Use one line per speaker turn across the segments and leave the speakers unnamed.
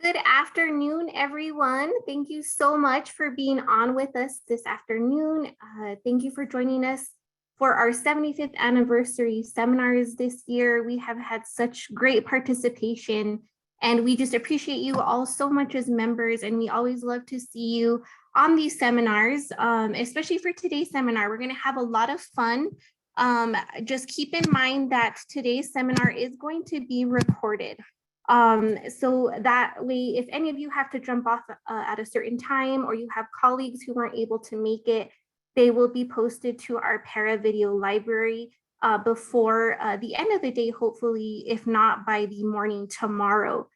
Good afternoon, everyone. Thank you so much for being on with us this afternoon. Thank you for joining us for our 75th anniversary seminars this year. We have had such great participation, and we just appreciate you all so much as members, and we always love to see you on these seminars, especially for today's seminar. We're going to have a lot of fun. Just keep in mind that today's seminar is going to be recorded. So that way, if any of you have to jump off at a certain time, or you have colleagues who weren't able to make it, they will be posted to our para video library before the end of the day, hopefully, if not by the morning tomorrow.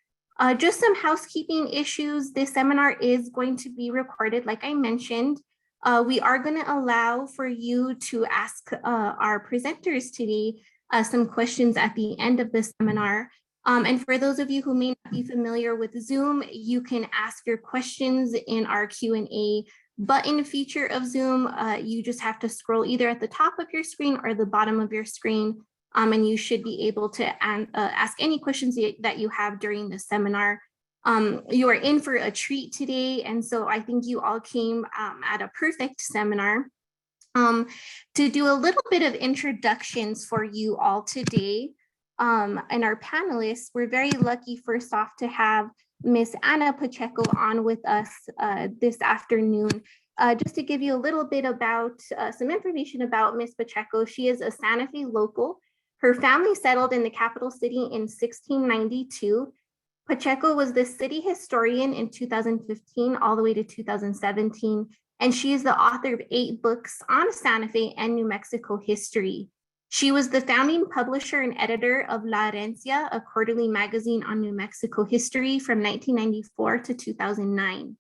Just some housekeeping issues. This seminar is going to be recorded, like I mentioned. We are going to allow for you to ask our presenters today some questions at the end of the seminar. And for those of you who may not be familiar with Zoom, you can ask your questions in our Q&A button feature of Zoom. You just have to scroll either at the top of your screen or the bottom of your screen, and you should be able to ask any questions that you have during the seminar. You are in for a treat today, and so I think you all came at a perfect seminar. To do a little bit of introductions for you all today. And our panelists, we're very lucky first off to have Miss Ana Pacheco on with us this afternoon. Just to give you a little bit about some information about Miss Pacheco, she is a Santa Fe local. Her family settled in the capital city in 1692. Pacheco was the city historian in 2015 all the way to 2017, and she is the author of 8 books on Santa Fe and New Mexico history. She was the founding publisher and editor of La Herencia, a quarterly magazine on New Mexico history from 1994 to 2009.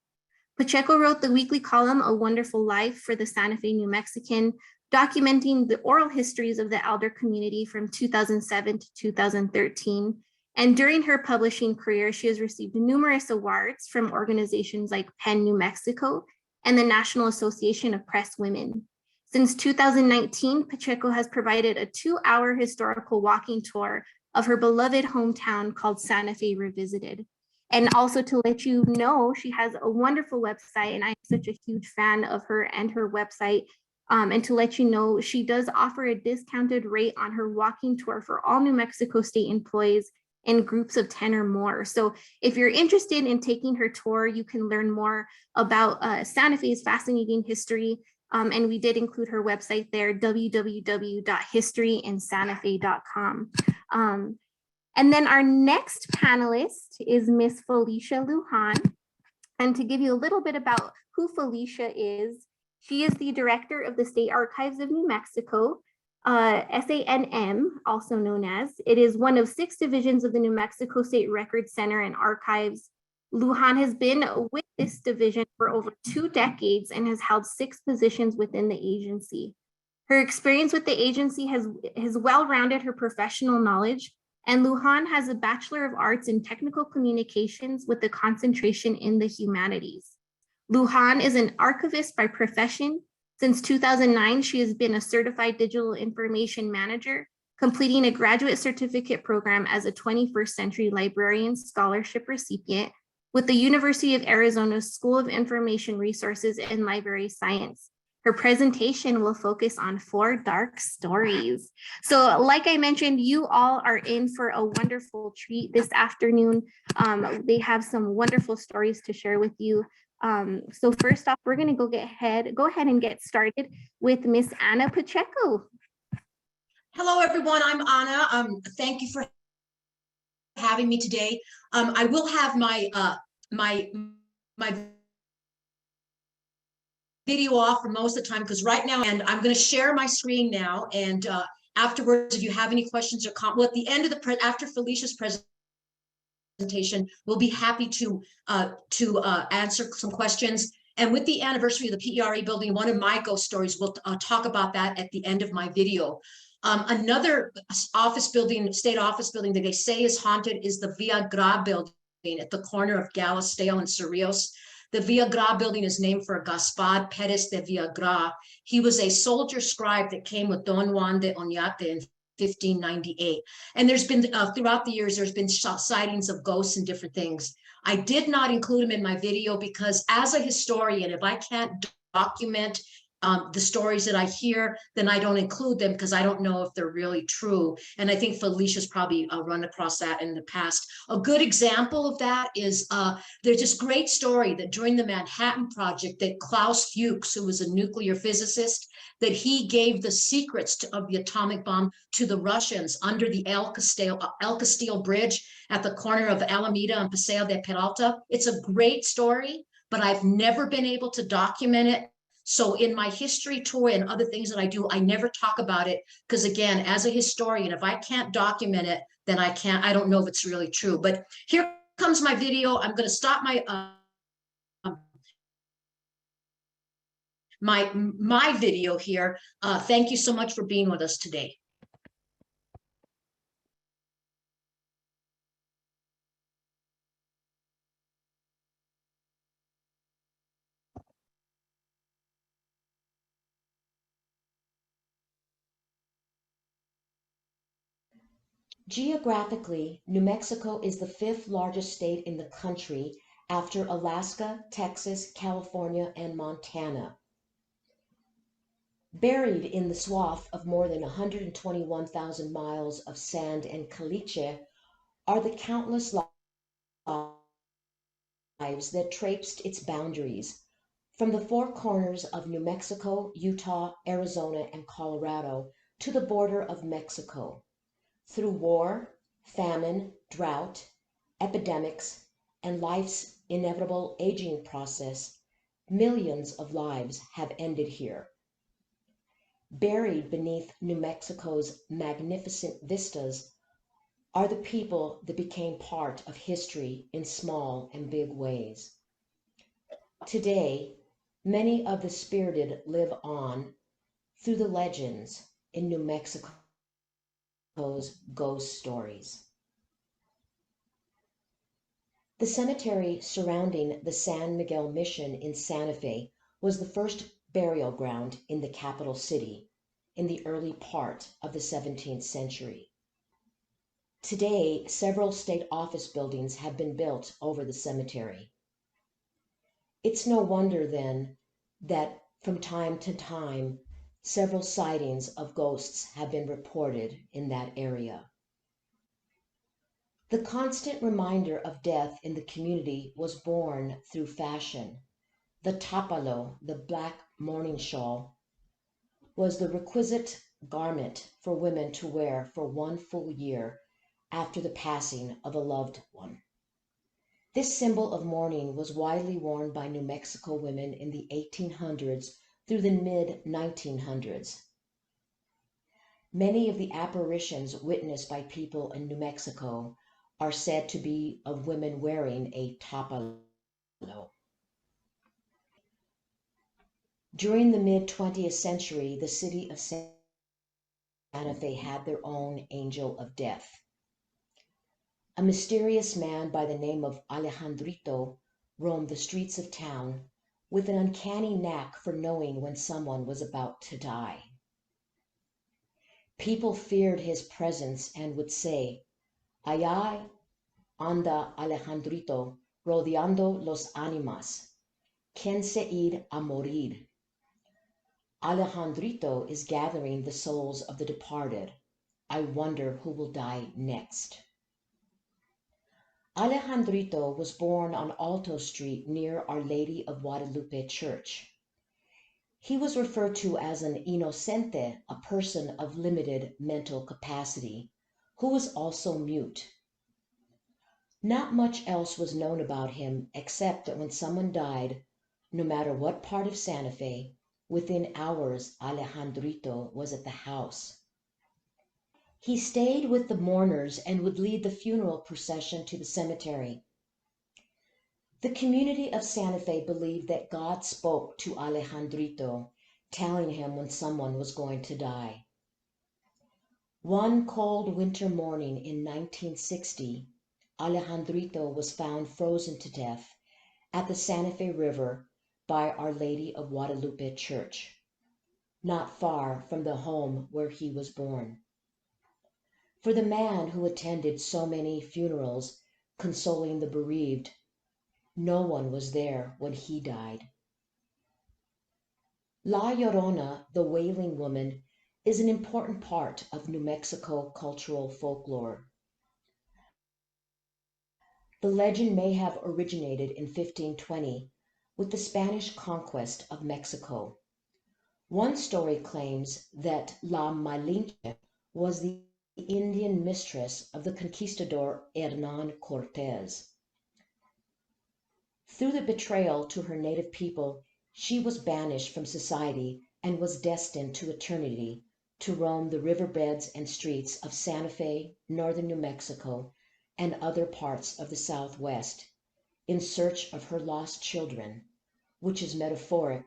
Pacheco wrote the weekly column, A Wonderful Life, for the Santa Fe New Mexican, documenting the oral histories of the elder community from 2007 to 2013. And during her publishing career, she has received numerous awards from organizations like PEN New Mexico and the National Association of Press Women. Since 2019, Pacheco has provided a 2-hour historical walking tour of her beloved hometown called Santa Fe Revisited. And also to let you know, she has a wonderful website, and I'm such a huge fan of her and her website. And to let you know, she does offer a discounted rate on her walking tour for all New Mexico state employees in groups of 10 or more. So if you're interested in taking her tour, you can learn more about Santa Fe's fascinating history. And we did include her website there, www.historyinsantafe.com. And then our next panelist is Miss Felicia Lujan. And to give you a little bit about who Felicia is, she is the director of the State Archives of New Mexico, SANM, also known as. It is one of 6 divisions of the New Mexico State Record Center and Archives. Lujan has been with this division for over 2 decades and has held 6 positions within the agency. Her experience with the agency has well-rounded her professional knowledge, and Lujan has a Bachelor of Arts in Technical Communications with a concentration in the humanities. Lujan is an archivist by profession. Since 2009, she has been a certified digital information manager, completing a graduate certificate program as a 21st Century Librarian Scholarship recipient with the University of Arizona's School of Information Resources and Library Science. Her presentation will focus on 4 dark stories. So like I mentioned, you all are in for a wonderful treat this afternoon. They have some wonderful stories to share with you. So first off, we're gonna go ahead and get started with Miss Ana Pacheco.
Hello, everyone, I'm Ana. Thank you for having me today. I will have my video off for most of the time because right now, and I'm going to share my screen now. And afterwards, if you have any questions or comments, well, at the end of after Felicia's presentation, we'll be happy to answer some questions. And with the anniversary of the PERE building, one of my ghost stories, we'll talk about that at the end of my video. Another office building, state office building that they say is haunted is the Villagra Building at the corner of Galisteo and Cerrillos. The Villagra Building is named for Gaspar Perez de Villagra. He was a soldier scribe that came with Don Juan de Oñate in 1598. And there's been, throughout the years, there's been sightings of ghosts and different things. I did not include them in my video because as a historian, if I can't document the stories that I hear, then I don't include them because I don't know if they're really true. And I think Felicia's probably run across that in the past. A good example of that is there's this great story that during the Manhattan Project that Klaus Fuchs, who was a nuclear physicist, that he gave the secrets of the atomic bomb to the Russians under the El Castillo Bridge at the corner of Alameda and Paseo de Peralta. It's a great story, but I've never been able to document it. So in my history tour and other things that I do, I never talk about it because again, as a historian, if I can't document it, then I don't know if it's really true. But here comes my video. I'm going to stop my video here. Thank you so much for being with us today.
Geographically, New Mexico is the fifth largest state in the country after Alaska, Texas, California, and Montana. Buried in the swath of more than 121,000 miles of sand and caliche are the countless lives that traipsed its boundaries, from the four corners of New Mexico, Utah, Arizona, and Colorado to the border of Mexico. Through war, famine, drought, epidemics, and life's inevitable aging process, millions of lives have ended here. Buried beneath New Mexico's magnificent vistas are the people that became part of history in small and big ways. Today, many of the spirited live on through the legends in New Mexico. Ghost stories. The cemetery surrounding the San Miguel Mission in Santa Fe was the first burial ground in the capital city in the early part of the 17th century. Today, several state office buildings have been built over the cemetery. It's no wonder then that from time to time several sightings of ghosts have been reported in that area. The constant reminder of death in the community was born through fashion. The tapalo, the black mourning shawl, was the requisite garment for women to wear for one full year after the passing of a loved one. This symbol of mourning was widely worn by New Mexico women in the 1800s through the mid-1900s. Many of the apparitions witnessed by people in New Mexico are said to be of women wearing a tapalo. During the mid-20th century, the city of Santa Fe had their own angel of death. A mysterious man by the name of Alejandrito roamed the streets of town with an uncanny knack for knowing when someone was about to die. People feared his presence and would say, "Allá anda Alejandrito rodeando los ánimas. ¿Quién se ir a morir?" Alejandrito is gathering the souls of the departed. I wonder who will die next. Alejandrito was born on Alto Street near Our Lady of Guadalupe Church. He was referred to as an inocente, a person of limited mental capacity, who was also mute. Not much else was known about him except that when someone died, no matter what part of Santa Fe, within hours Alejandrito was at the house. He stayed with the mourners and would lead the funeral procession to the cemetery. The community of Santa Fe believed that God spoke to Alejandrito, telling him when someone was going to die. One cold winter morning in 1960, Alejandrito was found frozen to death at the Santa Fe River by Our Lady of Guadalupe Church, not far from the home where he was born. For the man who attended so many funerals, consoling the bereaved, no one was there when he died. La Llorona, the Wailing Woman, is an important part of New Mexico cultural folklore. The legend may have originated in 1520 with the Spanish conquest of Mexico. One story claims that La Malinche was the Indian mistress of the conquistador Hernan Cortez. Through the betrayal to her native people, she was banished from society and was destined to eternity to roam the riverbeds and streets of Santa Fe, northern New Mexico, and other parts of the Southwest in search of her lost children, which is metaphoric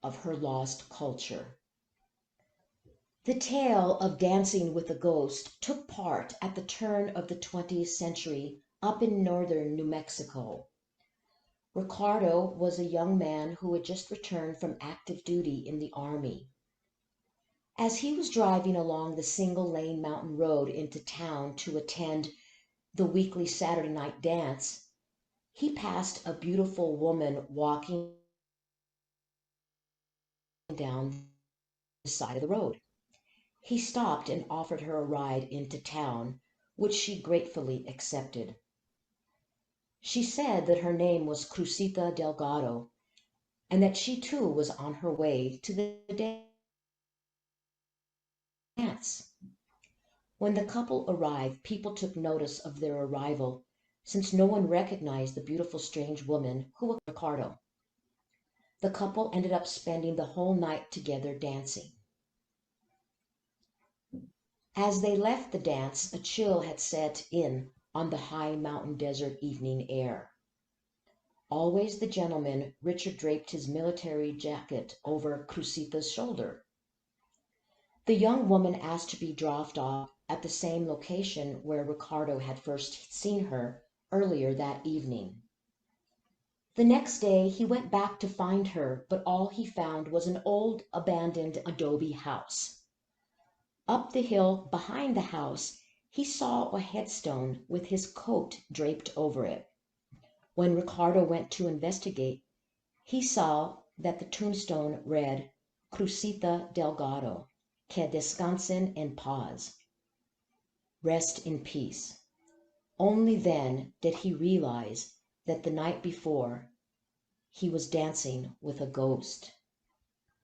of her lost culture. The tale of Dancing with a Ghost took part at the turn of the 20th century up in northern New Mexico. Ricardo was a young man who had just returned from active duty in the Army. As he was driving along the single-lane mountain road into town to attend the weekly Saturday night dance, he passed a beautiful woman walking down the side of the road. He stopped and offered her a ride into town, which she gratefully accepted. She said that her name was Crucita Delgado and that she too was on her way to the dance. When the couple arrived, people took notice of their arrival, since no one recognized the beautiful strange woman who was Ricardo. The couple ended up spending the whole night together dancing. As they left the dance, a chill had set in on the high mountain desert evening air. Always the gentleman, Richard draped his military jacket over Crucita's shoulder. The young woman asked to be dropped off at the same location where Ricardo had first seen her earlier that evening. The next day he went back to find her, but all he found was an old abandoned adobe house. Up the hill behind the house he saw a headstone with his coat draped over it. When Ricardo went to investigate, he saw that the tombstone read, Crucita Delgado, que descansen en paz. Rest in peace. Only then did he realize that the night before he was dancing with a ghost.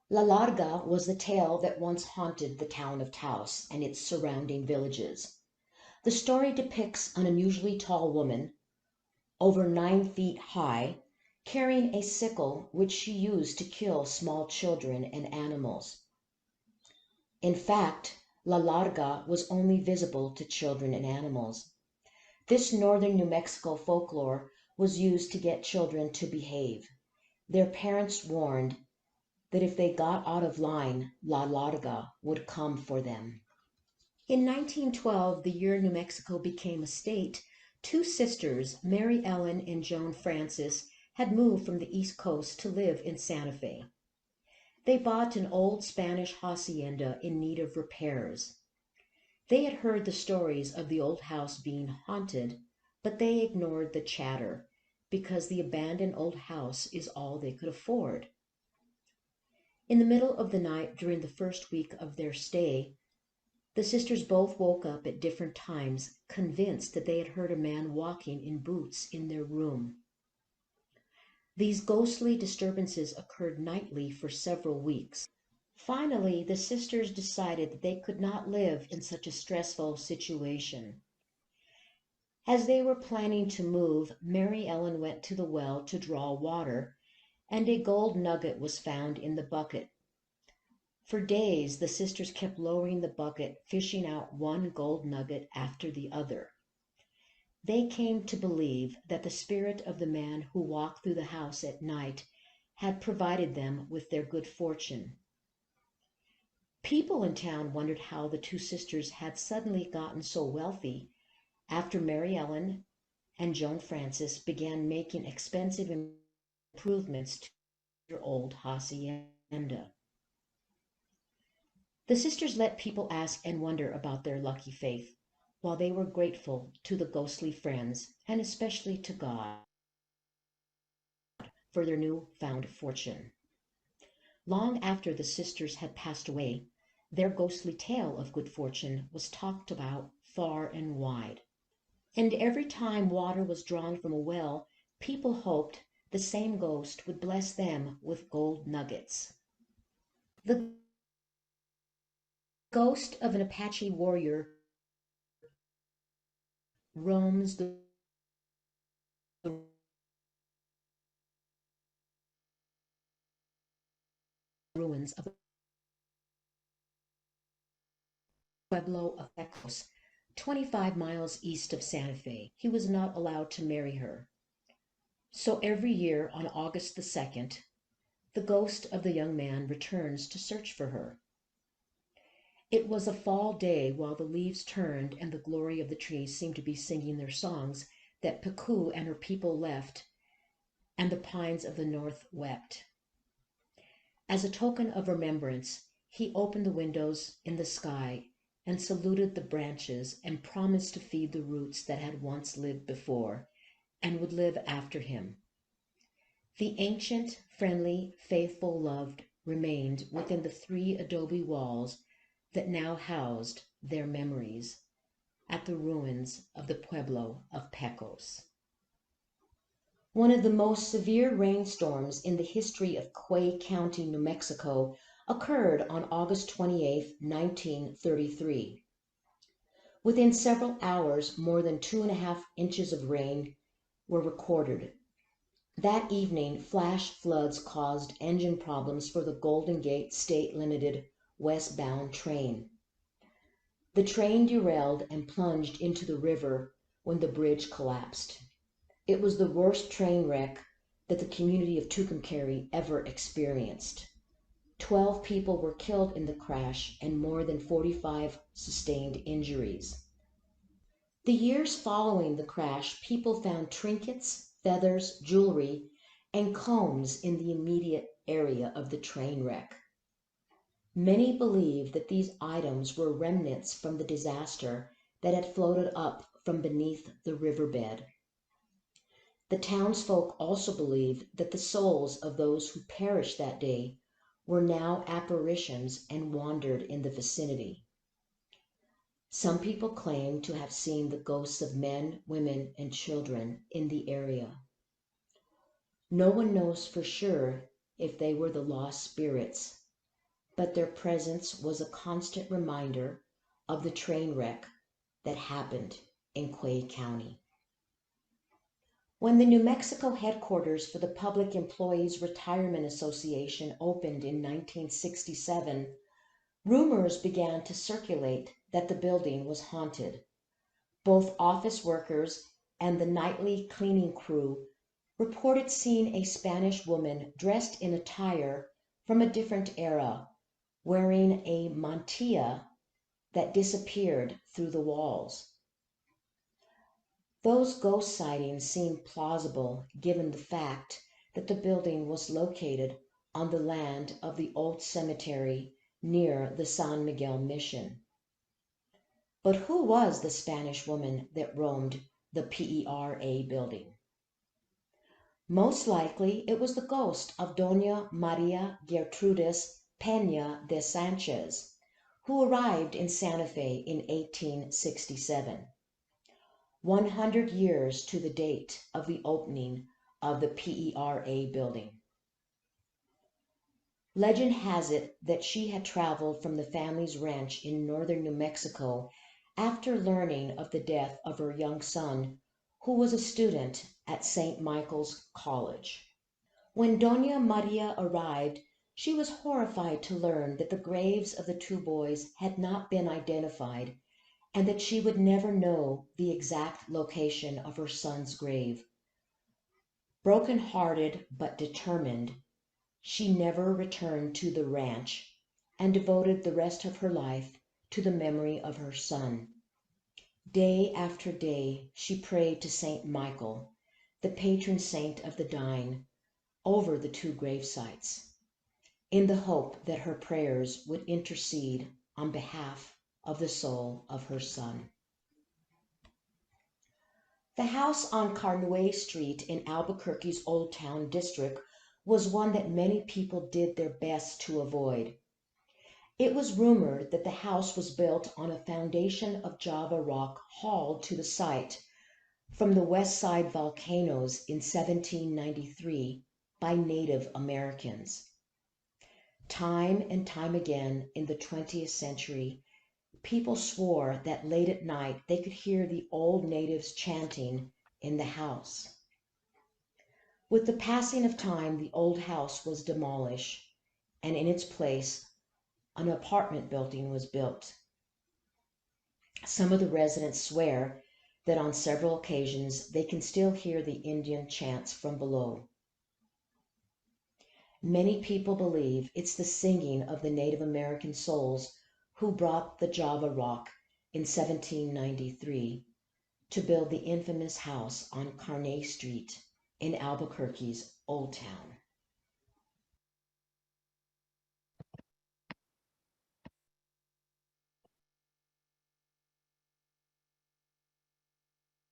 La Larga was the tale that once haunted the town of Taos and its surrounding villages. The story depicts an unusually tall woman, over 9 feet high, carrying a sickle which she used to kill small children and animals. In fact, La Larga was only visible to children and animals. This northern New Mexico folklore was used to get children to behave. Their parents warned that if they got out of line, La Larga would come for them. In 1912, the year New Mexico became a state, 2 sisters, Mary Ellen and Joan Frances, had moved from the East Coast to live in Santa Fe. They bought an old Spanish hacienda in need of repairs. They had heard the stories of the old house being haunted, but they ignored the chatter because the abandoned old house is all they could afford. In the middle of the night during the first week of their stay, the sisters both woke up at different times, convinced that they had heard a man walking in boots in their room. These ghostly disturbances occurred nightly for several weeks. Finally, the sisters decided that they could not live in such a stressful situation. As they were planning to move, Mary Ellen went to the well to draw water, and a gold nugget was found in the bucket. For days, the sisters kept lowering the bucket, fishing out one gold nugget after the other. They came to believe that the spirit of the man who walked through the house at night had provided them with their good fortune. People in town wondered how the 2 sisters had suddenly gotten so wealthy after Mary Ellen and Joan Frances began making expensive improvements to their old hacienda. The sisters let people ask and wonder about their lucky faith. while they were grateful to the ghostly friends and especially to God for their new-found fortune. Long after the sisters had passed away, their ghostly tale of good fortune was talked about far and wide. And every time water was drawn from a well, people hoped the same ghost would bless them with gold nuggets. The ghost of an Apache warrior roams the ruins of the Pueblo of Pecos, 25 miles east of Santa Fe. He was not allowed to marry her. So every year on August the 2nd, the ghost of the young man returns to search for her. It was a fall day while the leaves turned and the glory of the trees seemed to be singing their songs that Peku and her people left, and the pines of the north wept. As a token of remembrance, he opened the windows in the sky and saluted the branches and promised to feed the roots that had once lived before and would live after him. The ancient, friendly, faithful love remained within the 3 adobe walls that now housed their memories at the ruins of the Pueblo of Pecos. One of the most severe rainstorms in the history of Quay County, New Mexico, occurred on August 28, 1933. Within several hours, more than 2.5 inches of rain were recorded. That evening, flash floods caused engine problems for the Golden Gate State Limited westbound train. The train derailed and plunged into the river when the bridge collapsed. It was the worst train wreck that the community of Tucumcari ever experienced. 12 people were killed in the crash and more than 45 sustained injuries. The years following the crash, people found trinkets, feathers, jewelry, and combs in the immediate area of the train wreck. Many believe that these items were remnants from the disaster that had floated up from beneath the riverbed. The townsfolk also believed that the souls of those who perished that day were now apparitions and wandered in the vicinity. Some people claim to have seen the ghosts of men, women, and children in the area. No one knows for sure if they were the lost spirits, but their presence was a constant reminder of the train wreck that happened in Quay County. When the New Mexico headquarters for the Public Employees Retirement Association opened in 1967, rumors began to circulate that the building was haunted. Both office workers and the nightly cleaning crew reported seeing a Spanish woman dressed in attire from a different era, wearing a mantilla that disappeared through the walls. Those ghost sightings seemed plausible given the fact that the building was located on the land of the old cemetery near the San Miguel Mission. But who was the Spanish woman that roamed the PERA building? Most likely it was the ghost of Doña Maria Gertrudis Peña de Sanchez, who arrived in Santa Fe in 1867, 100 years to the date of the opening of the PERA building. Legend has it that she had traveled from the family's ranch in northern New Mexico after learning of the death of her young son, who was a student at St. Michael's College. When Doña Maria arrived, she was horrified to learn that the graves of the 2 boys had not been identified and that she would never know the exact location of her son's grave. Broken-hearted but determined, she never returned to the ranch and devoted the rest of her life to the memory of her son. Day after day, she prayed to St. Michael, the patron saint of the dying, over the 2 grave sites, in the hope that her prayers would intercede on behalf of the soul of her son. The house on Carnoué Street in Albuquerque's Old Town district was one that many people did their best to avoid. It was rumored that the house was built on a foundation of Java rock hauled to the site from the West Side volcanoes in 1793 by Native Americans. Time and time again in the 20th century, people swore that late at night they could hear the old natives chanting in the house. With the passing of time, the old house was demolished, and in its place, an apartment building was built. Some of the residents swear that on several occasions they can still hear the Indian chants from below. Many people believe it's the singing of the Native American souls who brought the Java rock in 1793 to build the infamous house on Carney Street in Albuquerque's Old Town.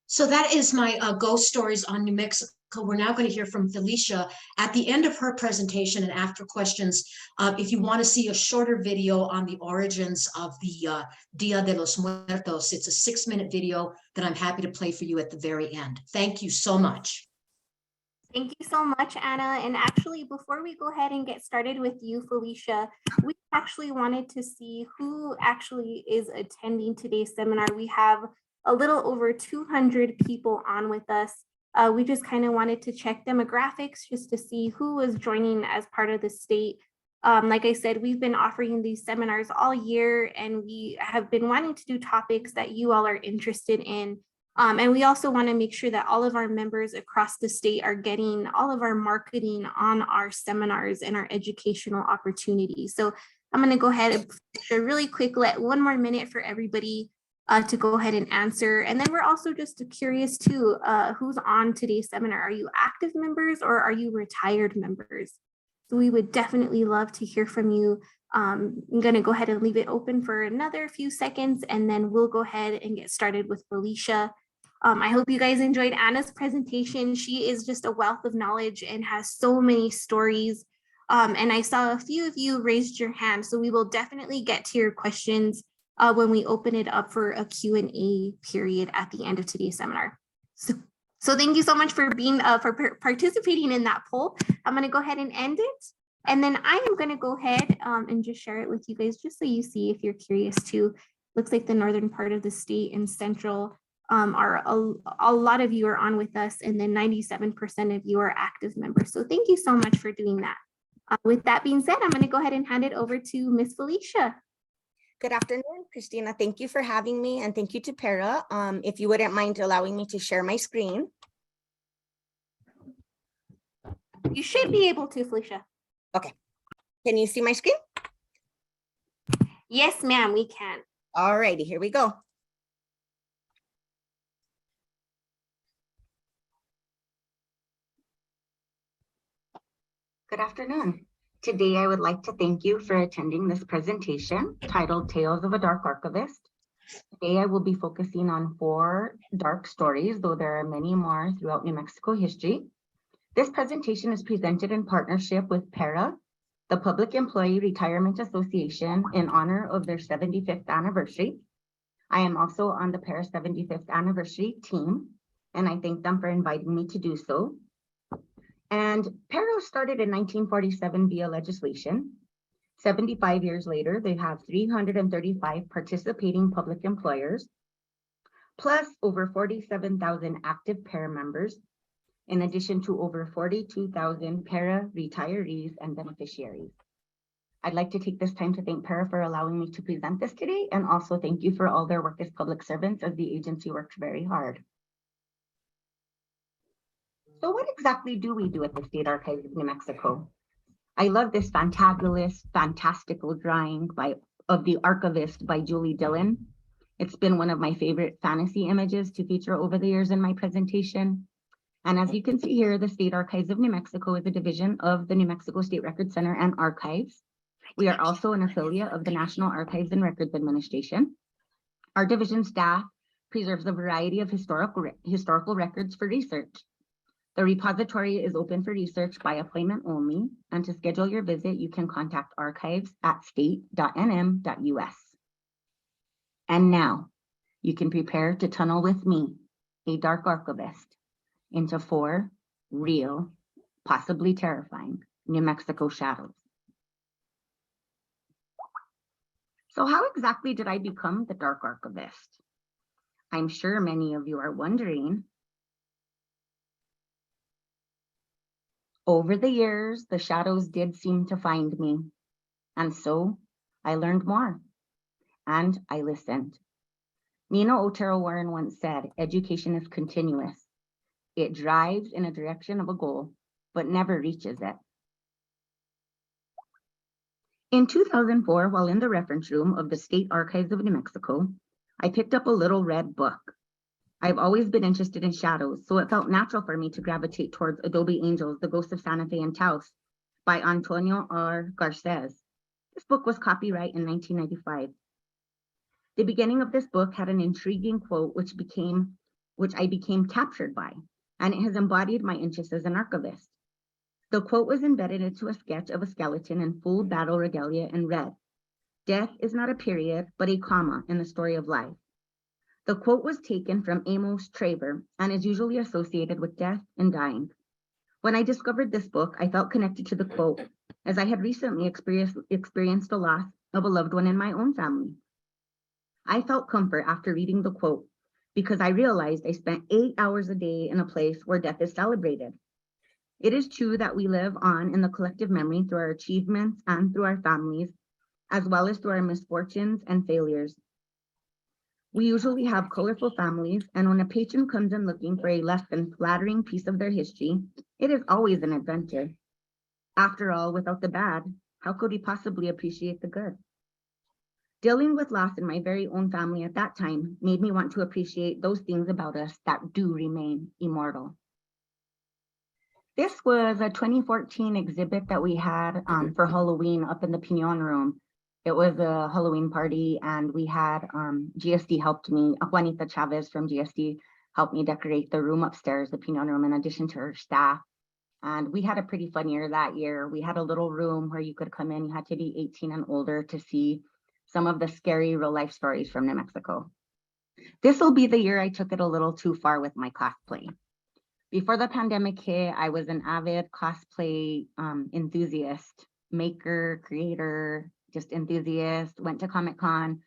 So that is my ghost stories on New Mexico. We're now going to hear from Felicia at the end of her presentation and after questions. If you want to see a shorter video on the origins of the Dia de los Muertos, it's a 6-minute video that I'm happy to play for you at the very end. Thank you so much.
Thank you so much, Anna. And actually, before we go ahead and get started with you, Felicia, we actually wanted to see who actually is attending today's seminar. We have a little over 200 people on with us. We just kind of wanted to check demographics just to see who was joining as part of the state. Like I said, we've been offering these seminars all year, and we have been wanting to do topics that you all are interested in. And we also want to make sure that all of our members across the state are getting all of our marketing on our seminars and our educational opportunities. So I'm going to go ahead and really quick, let one more minute for everybody to go ahead and answer. And then we're also just curious too, who's on today's seminar? Are you active members or are you retired members? So we would definitely love to hear from you. I'm going to go ahead and leave it open for another few seconds, and then we'll go ahead and get started with Felicia. I hope you guys enjoyed Anna's presentation. She is just a wealth of knowledge and has so many stories. And I saw a few of you raised your hand, so we will definitely get to your questions when we open it up for a Q&A period at the end of today's seminar. So thank you so much for being for participating in that poll. I'm going to go ahead and end it. And then I am going to go ahead and just share it with you guys, just so you see if you're curious too. Looks like the northern part of the state and central are a lot of you are on with us, and then 97% of you are active members. So thank you so much for doing that. With that being said, I'm going to go ahead and hand it over to Miss Felicia.
Good afternoon, Christina. Thank you for having me, and thank you to Para. If you wouldn't mind allowing me to share my screen.
You should be able to, Felicia.
Okay. Can you see my screen?
Yes, ma'am, we can.
All righty, here we go. Good afternoon. Today, I would like to thank you for attending this presentation titled Tales of a Dark Archivist. Today, I will be focusing on 4 dark stories, though there are many more throughout New Mexico history. This presentation is presented in partnership with PERA, the Public Employee Retirement Association, in honor of their 75th anniversary. I am also on the PERA 75th anniversary team, and I thank them for inviting me to do so. And PERA started in 1947 via legislation. 75 years later, they have 335 participating public employers, plus over 47,000 active PERA members, in addition to over 42,000 PERA retirees and beneficiaries. I'd like to take this time to thank PERA for allowing me to present this today, and also thank you for all their work as public servants, as the agency works very hard. So what exactly do we do at the State Archives of New Mexico? I love this fantastical drawing of the Archivist by Julie Dillon. It's been one of my favorite fantasy images to feature over the years in my presentation. And as you can see here, the State Archives of New Mexico is a division of the New Mexico State Record Center and Archives. We are also an affiliate of the National Archives and Records Administration. Our division staff preserves a variety of historical records for research. The repository is open for research by appointment only, and to schedule your visit, you can contact archives@state.nm.us. And now, you can prepare to tunnel with me, a dark archivist, into 4 real, possibly terrifying, New Mexico shadows. So how exactly did I become the dark archivist? I'm sure many of you are wondering. Over the years, the shadows did seem to find me, and so I learned more, and I listened. Nina Otero Warren once said, education is continuous. It drives in a direction of a goal, but never reaches it. In 2004, while in the reference room of the State Archives of New Mexico, I picked up a little red book. I've always been interested in shadows, so it felt natural for me to gravitate towards Adobe Angels, The Ghost of Santa Fe and Taos by Antonio R. Garces. This book was copyright in 1995. The beginning of this book had an intriguing quote which I became captured by, and it has embodied my interest as an archivist. The quote was embedded into a sketch of a skeleton in full battle regalia and read, "Death is not a period, but a comma in the story of life." The quote was taken from Amos Traver and is usually associated with death and dying. When I discovered this book, I felt connected to the quote, as I had recently experienced the loss of a loved one in my own family. I felt comfort after reading the quote because I realized I spent 8 hours a day in a place where death is celebrated. It is true that we live on in the collective memory through our achievements and through our families, as well as through our misfortunes and failures. We usually have colorful families, and when a patron comes in looking for a less than flattering piece of their history, it is always an adventure. After all, without the bad, how could we possibly appreciate the good? Dealing with loss in my very own family at that time made me want to appreciate those things about us that do remain immortal. This was a 2014 exhibit that we had for Halloween up in the Pinon room. It was a Halloween party, and we had GSD helped me, Juanita Chavez from GSD helped me decorate the room upstairs, the Pinon room, in addition to her staff. And we had a pretty fun year that year. We had a little room where you could come in. You had to be 18 and older to see some of the scary real life stories from New Mexico. This will be the year I took it a little too far with my cosplay. Before the pandemic hit, I was an avid cosplay enthusiast, maker, creator, just enthusiast, went to Comic-Con.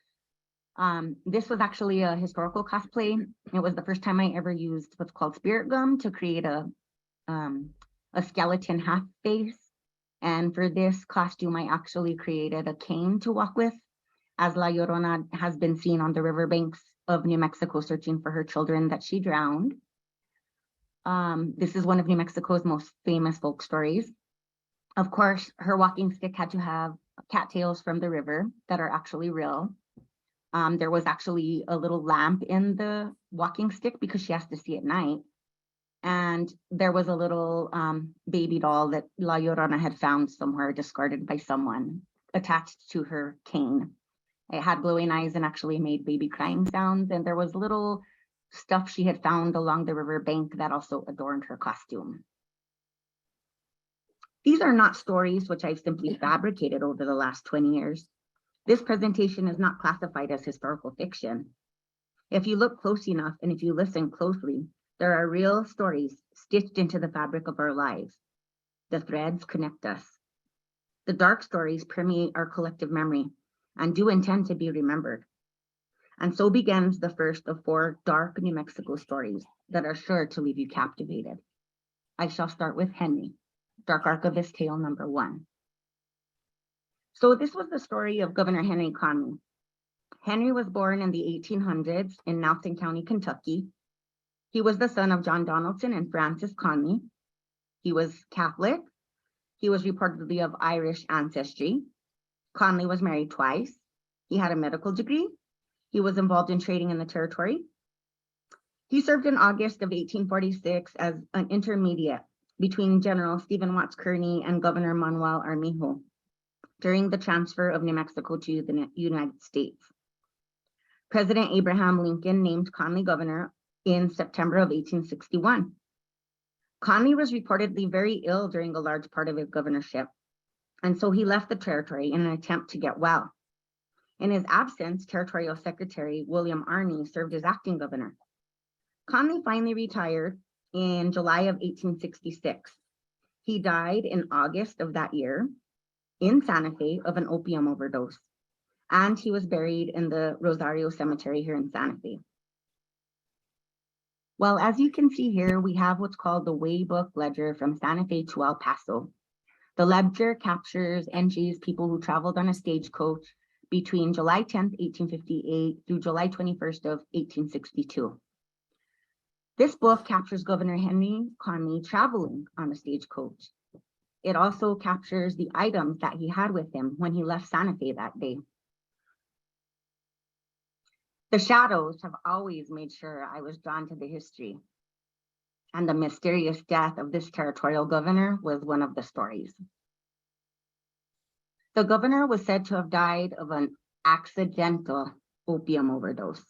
This was actually a historical cosplay. It was the first time I ever used what's called spirit gum to create a skeleton half face. And for this costume, I actually created a cane to walk with, as La Llorona has been seen on the riverbanks of New Mexico searching for her children that she drowned. This is one of New Mexico's most famous folk stories. Of course, her walking stick had to have cattails from the river that are actually real. There was actually a little lamp in the walking stick because she has to see at night. And there was a little baby doll that La Llorona had found somewhere, discarded by someone, attached to her cane. It had glowing eyes and actually made baby crying sounds. And there was little stuff she had found along the river bank that also adorned her costume. These are not stories which I've simply fabricated over the last 20 years. This presentation is not classified as historical fiction. If you look close enough and if you listen closely, there are real stories stitched into the fabric of our lives. The threads connect us. The dark stories permeate our collective memory and do intend to be remembered. And so begins the first of 4 dark New Mexico stories that are sure to leave you captivated. I shall start with Henry, Dark Archivist Tale number 1. So this was the story of Governor Henry Conley. Henry was born in the 1800s in Nelson County, Kentucky. He was the son of John Donaldson and Frances Conley. He was Catholic. He was reportedly of Irish ancestry. Conley was married twice. He had a medical degree. He was involved in trading in the territory. He served in August of 1846 as an intermediate between General Stephen Watts Kearny and Governor Manuel Armijo during the transfer of New Mexico to the United States. President Abraham Lincoln named Conley governor in September of 1861. Conley was reportedly very ill during a large part of his governorship, and so he left the territory in an attempt to get well. In his absence, Territorial Secretary William Arney served as acting governor. Conley finally retired in July of 1866. He died in August of that year in Santa Fe of an opium overdose, and he was buried in the Rosario Cemetery here in Santa Fe. Well, as you can see here, we have what's called the Waybook Ledger from Santa Fe to El Paso. The ledger captures entries people who traveled on a stagecoach between July 10th, 1858 through July 21st of 1862. This book captures Governor Henry Conley traveling on a stagecoach. It also captures the items that he had with him when he left Santa Fe that day. The shadows have always made sure I was drawn to the history, and the mysterious death of this territorial governor was one of the stories. The governor was said to have died of an accidental opium overdose.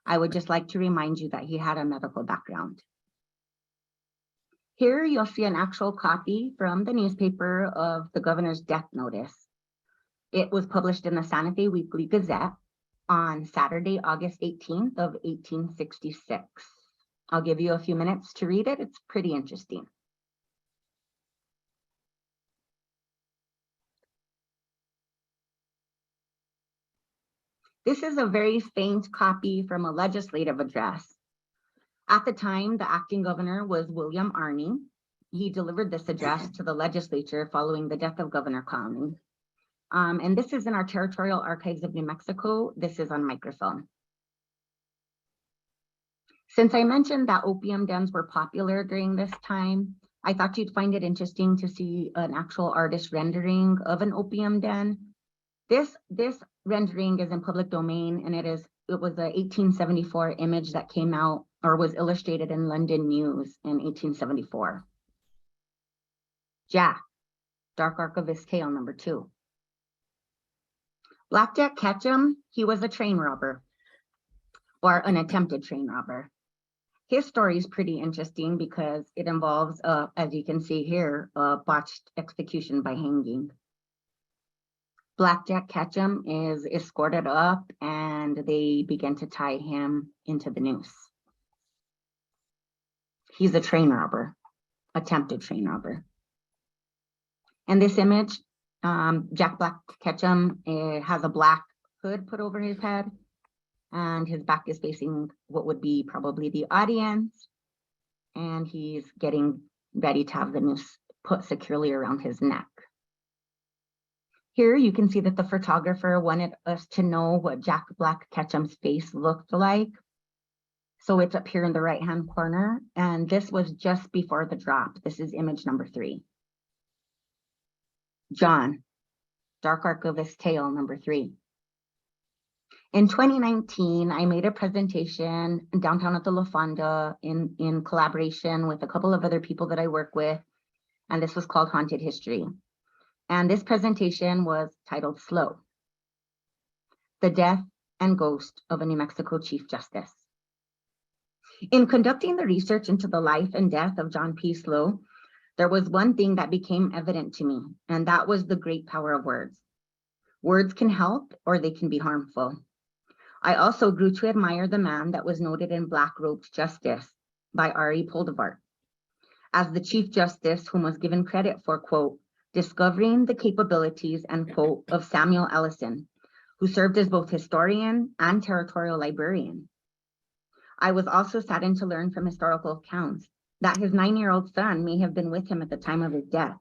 I would just like to remind you that he had a medical background. Here you'll see an actual copy from the newspaper of the governor's death notice. It was published in the Santa Fe Weekly Gazette on Saturday, August 18th of 1866. I'll give you a few minutes to read it. It's pretty interesting. This is a very faint copy from a legislative address. At the time, the acting governor was William Arney. He delivered this address to the legislature following the death of Governor Conley. And this is in our Territorial Archives of New Mexico. This is on microfilm. Since I mentioned that opium dens were popular during this time, I thought you'd find it interesting to see an actual artist rendering of an opium den. This rendering is in public domain, and it was a 1874 image that came out or was illustrated in London News in 1874. Jack, Dark Archivist Tale number 2. Blackjack Ketchum, he was a train robber, or an attempted train robber. His story is pretty interesting because it involves, as you can see here, a botched execution by hanging. Blackjack Ketchum is escorted up and they begin to tie him into the noose. He's a train robber, attempted train robber. In this image, Jack Black Ketchum has a black hood put over his head, and his back is facing what would be probably the audience, and he's getting ready to have the noose put securely around his neck. Here you can see that the photographer wanted us to know what Jack Black Ketchum's face looked like. So it's up here in the right-hand corner, and this was just before the drop. This is image number 3. John, Dark Archivist Tale number 3. In 2019, I made a presentation downtown at the La Fonda in collaboration with a couple of other people that I work with, and this was called Haunted History. And this presentation was titled Slow, The Death and Ghost of a New Mexico Chief Justice. In conducting the research into the life and death of John P. Slow, there was one thing that became evident to me, and that was the great power of words. Words can help or they can be harmful. I also grew to admire the man that was noted in Black Rope's Justice by R.E. Poldevart as the Chief Justice whom was given credit for, quote, discovering the capabilities, end quote, of Samuel Ellison, who served as both historian and territorial librarian. I was also saddened to learn from historical accounts that his 9-year-old son may have been with him at the time of his death,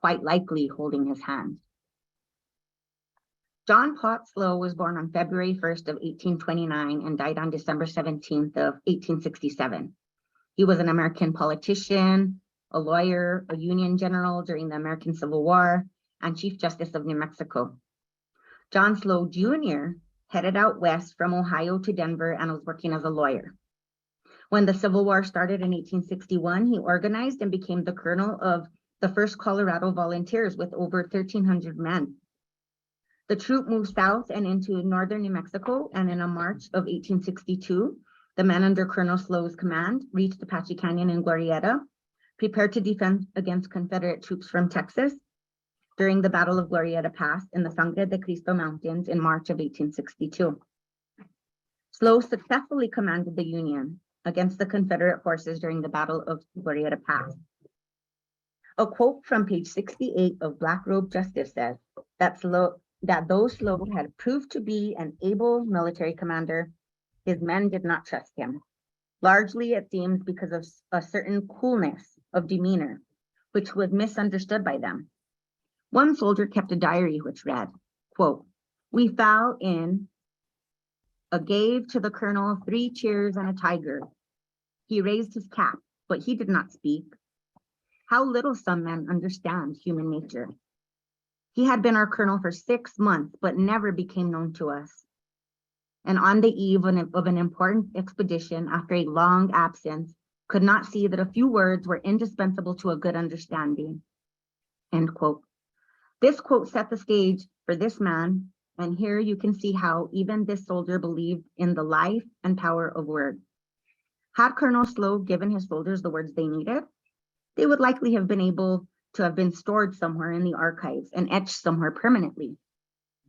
quite likely holding his hand. John Potslow was born on February 1st of 1829 and died on December 17th of 1867. He was an American politician, a lawyer, a Union general during the American Civil War, and Chief Justice of New Mexico. John Slow Jr. headed out west from Ohio to Denver and was working as a lawyer. When the Civil War started in 1861, he organized and became the colonel of the 1st Colorado Volunteers with over 1,300 men. The troop moved south and into northern New Mexico, and in a March of 1862, the men under Colonel Slow's command reached the Apache Canyon in Glorietta, prepared to defend against Confederate troops from Texas during the Battle of Glorietta Pass in the Sangre de Cristo Mountains in March of 1862. Slow successfully commanded the Union against the Confederate forces during the Battle of Glorietta Pass. A quote from page 68 of Black Robe Justice says that though Slow had proved to be an able military commander, his men did not trust him. Largely, it seems, because of a certain coolness of demeanor, which was misunderstood by them. One soldier kept a diary which read, quote, "We fell in, gave to the colonel 3 cheers and a tiger. He raised his cap, but he did not speak. How little some men understand human nature. He had been our colonel for 6 months, but never became known to us. And on the eve of an important expedition, after a long absence, could not see that a few words were indispensable to a good understanding." End quote. This quote set the stage for this man, and here you can see how even this soldier believed in the life and power of words. Had Colonel Slow given his soldiers the words they needed, they would likely have been able to have been stored somewhere in the archives and etched somewhere permanently,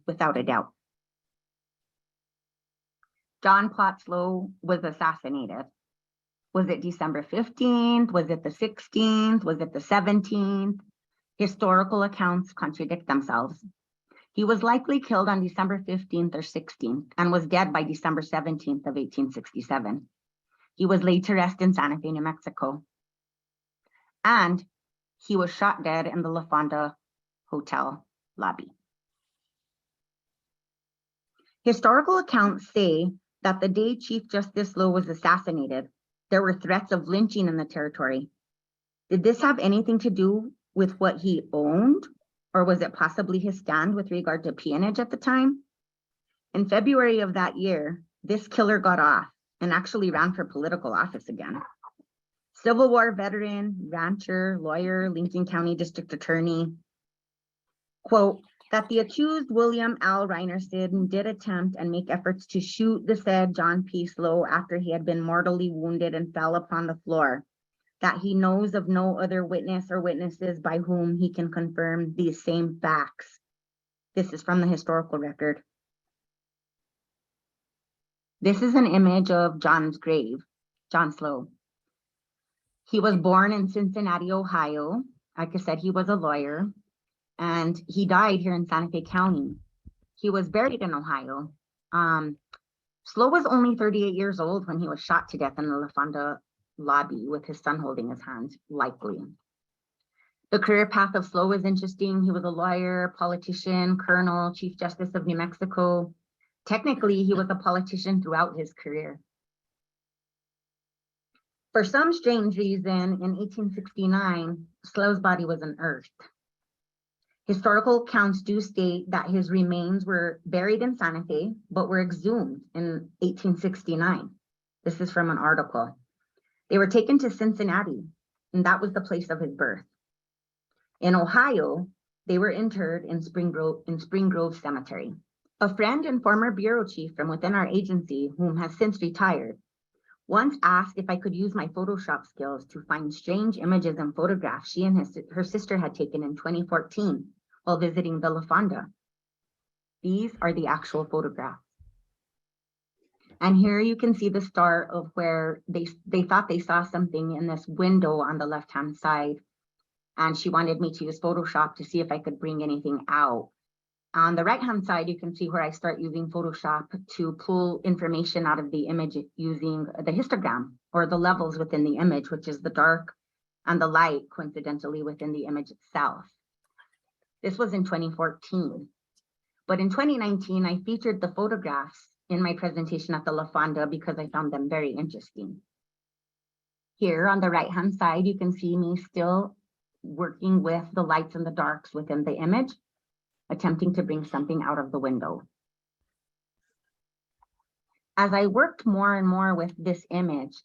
without a doubt. John Potslow was assassinated. Was it December 15th? Was it the 16th? Was it the 17th? Historical accounts contradict themselves. He was likely killed on December 15th or 16th and was dead by December 17th of 1867. He was laid to rest in Santa Fe, New Mexico. And he was shot dead in the La Fonda Hotel lobby. Historical accounts say that the day Chief Justice Slow was assassinated, there were threats of lynching in the territory. Did this have anything to do with what he owned, or was it possibly his stand with regard to peonage at the time? In February of that year, this killer got off and actually ran for political office again. Civil War veteran, rancher, lawyer, Lincoln County District Attorney. Quote, that the accused William L. Reinerson did attempt and make efforts to shoot the said John P. Slow after he had been mortally wounded and fell upon the floor, that he knows of no other witness or witnesses by whom he can confirm these same facts. This is from the historical record. This is an image of John's grave, John Slow. He was born in Cincinnati, Ohio. Like I said, he was a lawyer, and he died here in Santa Fe County. He was buried in Ohio. Slow was only 38 years old when he was shot to death in the La Fonda lobby with his son holding his hand, likely. The career path of Slow was interesting. He was a lawyer, politician, colonel, Chief Justice of New Mexico. Technically, he was a politician throughout his career. For some strange reason, in 1869, Slow's body was unearthed. Historical accounts do state that his remains were buried in Santa Fe, but were exhumed in 1869. This is from an article. They were taken to Cincinnati, and that was the place of his birth. In Ohio, they were interred in Spring Grove Cemetery. A friend and former bureau chief from within our agency, whom has since retired, once asked if I could use my Photoshop skills to find strange images and photographs she and her sister had taken in 2014 while visiting the La Fonda. These are the actual photographs. And here you can see the start of where they thought they saw something in this window on the left-hand side. And she wanted me to use Photoshop to see if I could bring anything out. On the right-hand side, you can see where I start using Photoshop to pull information out of the image using the histogram or the levels within the image, which is the dark and the light, coincidentally, within the image itself. This was in 2014. But in 2019, I featured the photographs in my presentation at the La Fonda because I found them very interesting. Here on the right-hand side, you can see me still working with the lights and the darks within the image, attempting to bring something out of the window. As I worked more and more with this image,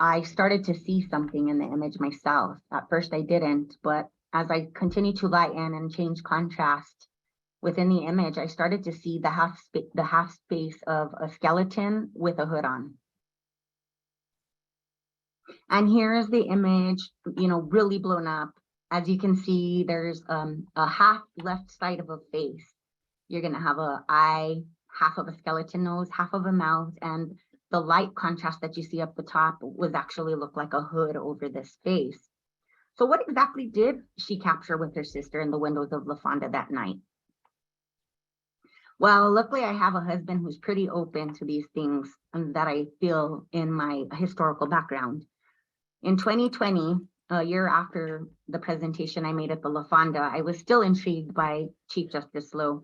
I started to see something in the image myself. At first I didn't, but as I continued to light in and change contrast, within the image, I started to see the half space of a skeleton with a hood on. And here is the image, really blown up. As you can see, there's a half left side of a face. You're gonna have an eye, half of a skeleton nose, half of a mouth, and the light contrast that you see up the top was actually look like a hood over this face. So what exactly did she capture with her sister in the windows of La Fonda that night? Well, luckily I have a husband who's pretty open to these things that I feel in my historical background. In 2020, a year after the presentation I made at the La Fonda, I was still intrigued by Chief Justice Lowe,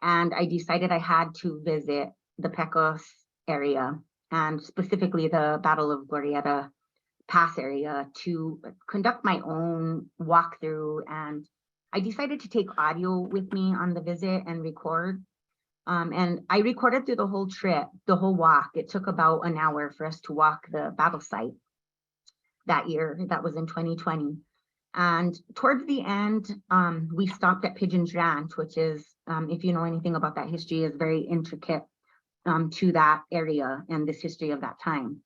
and I decided I had to visit the Pecos area, and specifically the Battle of Glorietta Pass area, to conduct my own walkthrough. And I decided to take audio with me on the visit and record. And I recorded through the whole trip, the whole walk. It took about an hour for us to walk the battle site that year. That was in 2020. And towards the end, we stopped at Pigeon's Ranch, which is, if you know anything about that history, is very intricate to that area and this history of that time.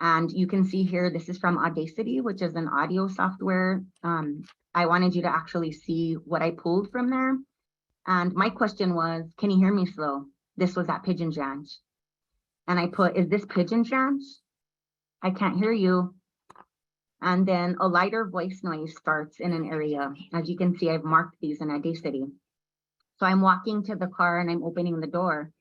And you can see here, this is from Audacity, which is an audio software. I wanted you to actually see what I pulled from there. And my question was, can you hear me slow? This was at Pigeon's Ranch. And I put, is this Pigeon's Ranch? I can't hear you. And then a lighter voice noise starts in an area. As you can see, I've marked these in Audacity. So I'm walking to the car and I'm opening the door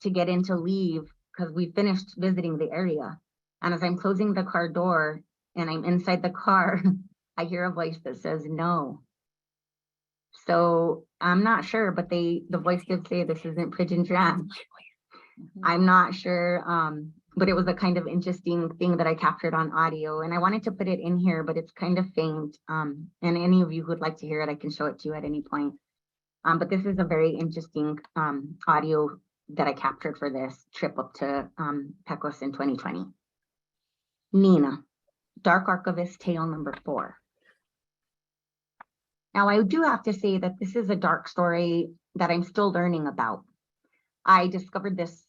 to get in to leave because we finished visiting the area. And as I'm closing the car door and I'm inside the car, I hear a voice that says no. So I'm not sure, but the voice did say this isn't Pigeon's Ranch. I'm not sure, but it was a kind of interesting thing that I captured on audio, and I wanted to put it in here, but it's kind of faint. And any of you who would like to hear it, I can show it to you at any point. But this is a very interesting audio that I captured for this trip up to Pecos in 2020. Nina, Dark Archivist Tale number 4. Now, I do have to say that this is a dark story that I'm still learning about. I discovered this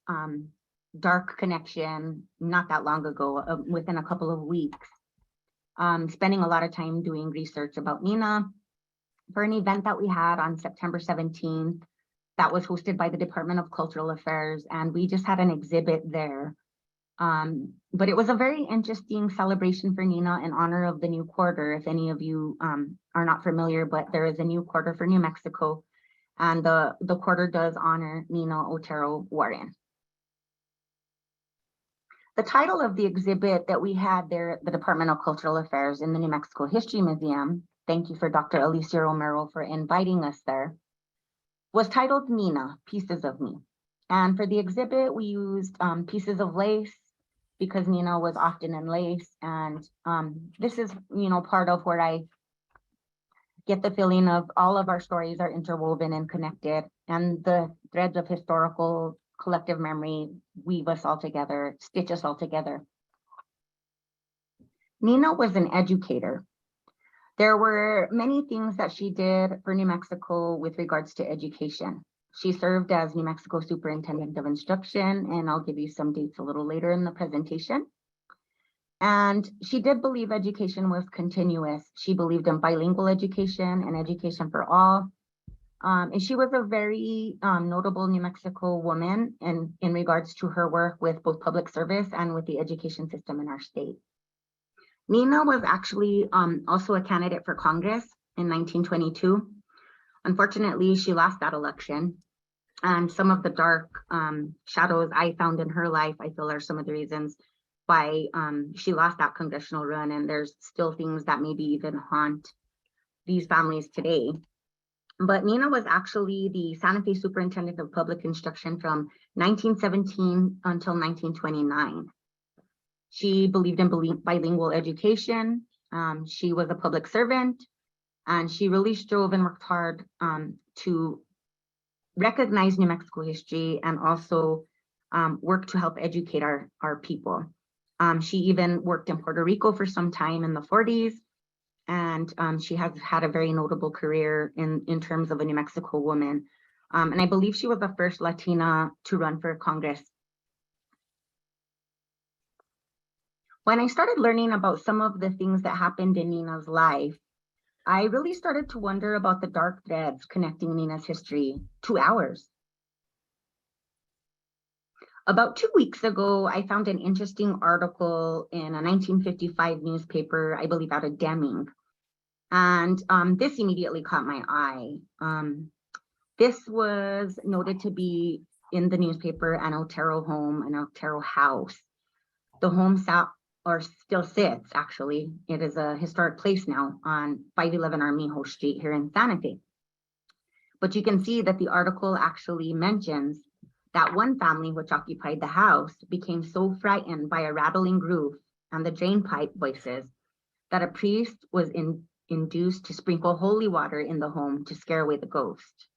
dark connection not that long ago, within a couple of weeks, spending a lot of time doing research about Nina for an event that we had on September 17th that was hosted by the Department of Cultural Affairs, and we just had an exhibit there. But it was a very interesting celebration for Nina in honor of the new quarter. If any of you are not familiar, but there is a new quarter for New Mexico, and the quarter does honor Nina Otero Warren. The title of the exhibit that we had there at the Department of Cultural Affairs in the New Mexico History Museum, thank you for Dr. Alicia Romero for inviting us there, was titled Nina, Pieces of Me. And for the exhibit, we used pieces of lace because Nina was often in lace. And this is, part of where I get the feeling of all of our stories are interwoven and connected, and the threads of historical collective memory weave us all together, stitch us all together. Nina was an educator. There were many things that she did for New Mexico with regards to education. She served as New Mexico Superintendent of Instruction, and I'll give you some dates a little later in the presentation. And she did believe education was continuous. She believed in bilingual education and education for all. And she was a very notable New Mexico woman in regards to her work with both public service and with the education system in our state. Nina was actually also a candidate for Congress in 1922. Unfortunately, she lost that election. And some of the dark shadows I found in her life, I feel, are some of the reasons why she lost that congressional run. And there's still things that maybe even haunt these families today. But Nina was actually the Santa Fe Superintendent of Public Instruction from 1917 until 1929. She believed in bilingual education. She was a public servant, and she really strove and worked hard to recognize New Mexico history and also work to help educate our people. She even worked in Puerto Rico for some time in the 40s. and she has had a very notable career in terms of a New Mexico woman. And I believe she was the first Latina to run for Congress. When I started learning about some of the things that happened in Nina's life, I really started to wonder about the dark threads connecting Nina's history to ours. About 2 weeks ago, I found an interesting article in a 1955 newspaper, I believe out of Deming. And this immediately caught my eye. This was noted to be in the newspaper an Otero home, an Otero house. The home still sits, actually. It is a historic place now on 511 Armijo Street here in Santa Fe. But you can see that the article actually mentions that one family which occupied the house became so frightened by a rattling roof and the drain pipe voices that a priest was induced to sprinkle holy water in the home to scare away the ghost.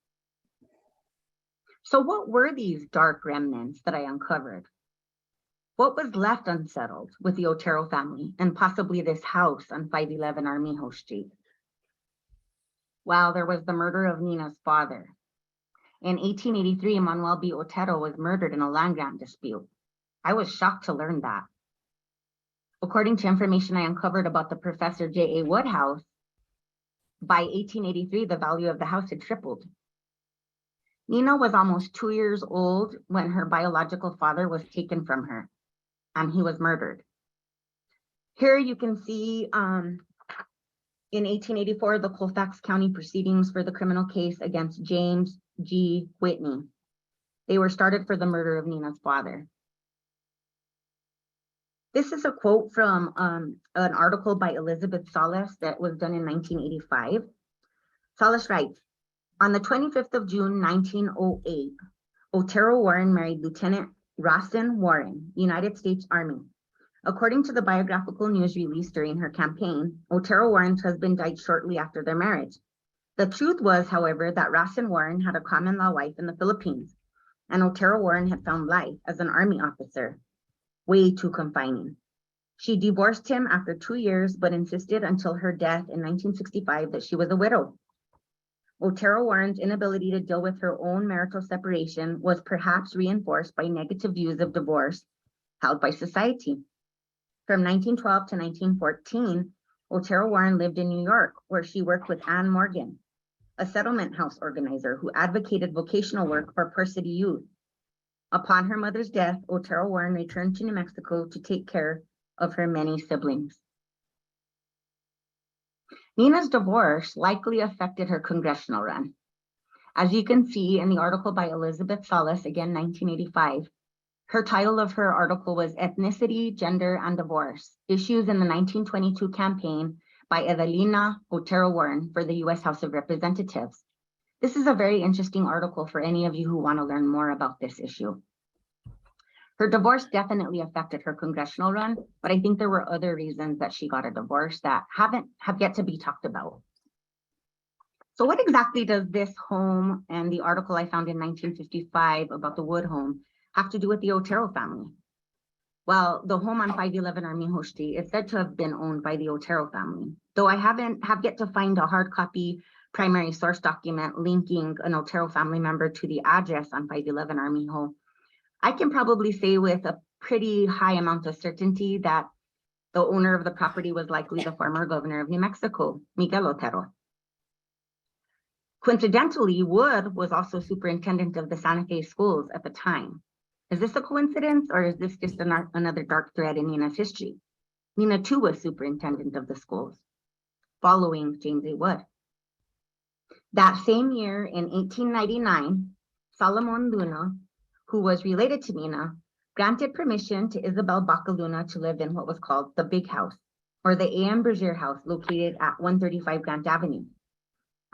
So what were these dark remnants that I uncovered? What was left unsettled with the Otero family and possibly this house on 511 Armijo Street? Well, there was the murder of Nina's father. In 1883, Manuel B. Otero was murdered in a land grant dispute. I was shocked to learn that. According to information I uncovered about the Professor J.A. Wood house, by 1883, the value of the house had tripled. Nina was almost 2 years old when her biological father was taken from her, and he was murdered. Here you can see in 1884, the Colfax County proceedings for the criminal case against James G. Whitney. They were started for the murder of Nina's father. This is a quote from an article by Elizabeth Salas that was done in 1985. Salas writes, on the 25th of June, 1908, Otero Warren married Lieutenant Rawson Warren, United States Army. According to the biographical news released during her campaign, Otero Warren's husband died shortly after their marriage. The truth was, however, that Rawson Warren had a common law wife in the Philippines, and Otero Warren had found life as an Army officer. Way too confining. She divorced him after 2 years, but insisted until her death in 1965 that she was a widow. Otero Warren's inability to deal with her own marital separation was perhaps reinforced by negative views of divorce held by society. From 1912 to 1914, Otero Warren lived in New York, where she worked with Anne Morgan, a settlement house organizer who advocated vocational work for poor city youth. Upon her mother's death, Otero Warren returned to New Mexico to take care of her many siblings. Nina's divorce likely affected her congressional run. As you can see in the article by Elizabeth Salas, again, 1985, her title of her article was Ethnicity, Gender, and Divorce, Issues in the 1922 Campaign by Evelina Otero Warren for the U.S. House of Representatives. This is a very interesting article for any of you who want to learn more about this issue. Her divorce definitely affected her congressional run, but I think there were other reasons that she got a divorce that have yet to be talked about. So what exactly does this home and the article I found in 1955 about the Wood home have to do with the Otero family? Well, the home on 511 Armijo Street is said to have been owned by the Otero family, though I have yet to find a hard copy primary source document linking an Otero family member to the address on 511 Armijo. I can probably say with a pretty high amount of certainty that the owner of the property was likely the former governor of New Mexico, Miguel Otero. Coincidentally, Wood was also superintendent of the Santa Fe schools at the time. Is this a coincidence, or is this just another dark thread in Nina's history? Nina too was superintendent of the schools, following James A. Wood. That same year, in 1899, Solomon Luna, who was related to Nina, granted permission to Isabel Baca Luna to live in what was called the Big House, or the A.M. Brazier House, located at 135 Grant Avenue.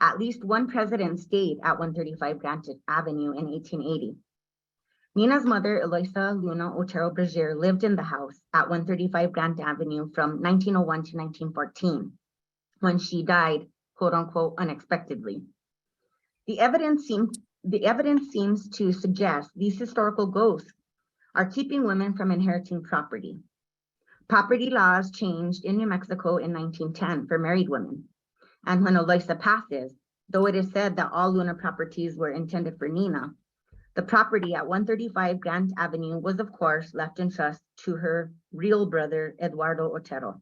At least one president stayed at 135 Grant Avenue in 1880. Nina's mother, Eloisa Luna Otero Brazier, lived in the house at 135 Grant Avenue from 1901 to 1914, when she died, quote unquote, unexpectedly. The evidence seems to suggest these historical ghosts are keeping women from inheriting property. Property laws changed in New Mexico in 1910 for married women. And when Eloisa passes, though it is said that all Luna properties were intended for Nina, the property at 135 Grant Avenue was, of course, left in trust to her real brother, Eduardo Otero.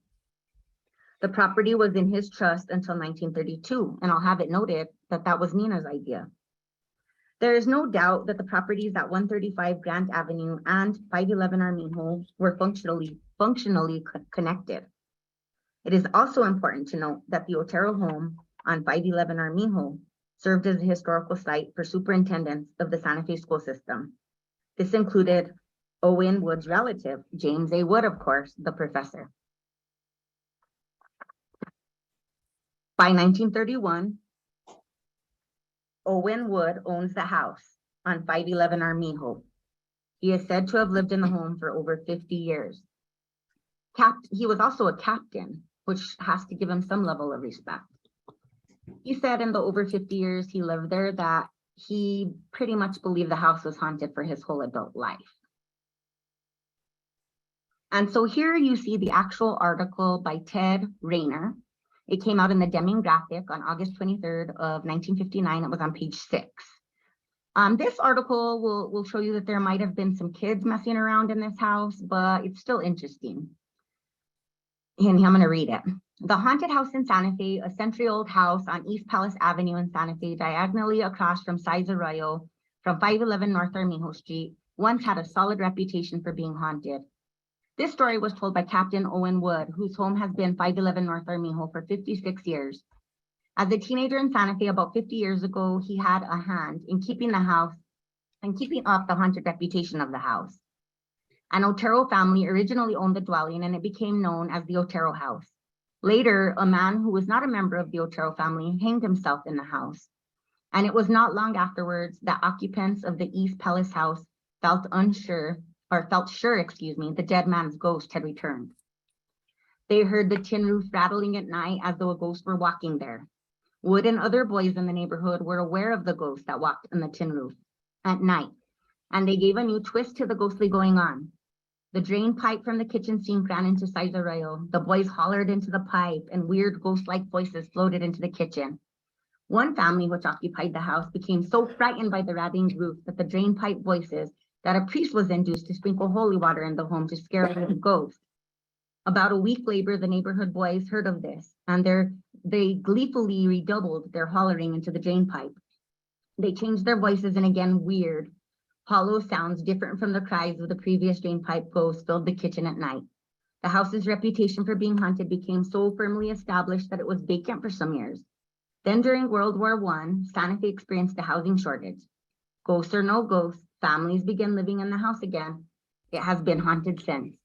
The property was in his trust until 1932, and I'll have it noted that that was Nina's idea. There is no doubt that the properties at 135 Grant Avenue and 511 Armijo were functionally connected. It is also important to note that the Otero home on 511 Armijo served as a historical site for superintendents of the Santa Fe school system. This included Owen Wood's relative, James A. Wood, of course, the professor. By 1931, Owen Wood owns the house on 511 Armijo. He is said to have lived in the home for over 50 years. He was also a captain, which has to give him some level of respect. He said in the over 50 years he lived there that he pretty much believed the house was haunted for his whole adult life. And so here you see the actual article by Ted Rayner. It came out in the Deming Graphic on August 23rd of 1959. It was on page 6. This article will show you that there might have been some kids messing around in this house, but it's still interesting. And I'm going to read it. The haunted house in Santa Fe, a century-old house on East Palace Avenue in Santa Fe, diagonally across from Size Arroyo from 511 North Armijo Street, once had a solid reputation for being haunted. This story was told by Captain Owen Wood, whose home has been 511 North Armijo for 56 years. As a teenager in Santa Fe about 50 years ago, he had a hand in keeping the house and keeping up the haunted reputation of the house. An Otero family originally owned the dwelling, and it became known as the Otero House. Later, a man who was not a member of the Otero family hanged himself in the house. And it was not long afterwards that occupants of the East Palace House felt sure, the dead man's ghost had returned. They heard the tin roof rattling at night as though a ghost were walking there. Wood and other boys in the neighborhood were aware of the ghost that walked on the tin roof at night, and they gave a new twist to the ghostly going on. The drain pipe from the kitchen sink ran into Size Arroyo. The boys hollered into the pipe, and weird ghost-like voices floated into the kitchen. One family, which occupied the house, became so frightened by the rattling roof that the drain pipe voices that a priest was induced to sprinkle holy water in the home to scare away the ghost. About a week later, the neighborhood boys heard of this, and they gleefully redoubled their hollering into the drain pipe. They changed their voices, and again, weird, hollow sounds different from the cries of the previous drain pipe ghost filled the kitchen at night. The house's reputation for being haunted became so firmly established that it was vacant for some years. Then during World War I, Santa Fe experienced a housing shortage. Ghosts or no ghosts, families began living in the house again. It has been haunted since.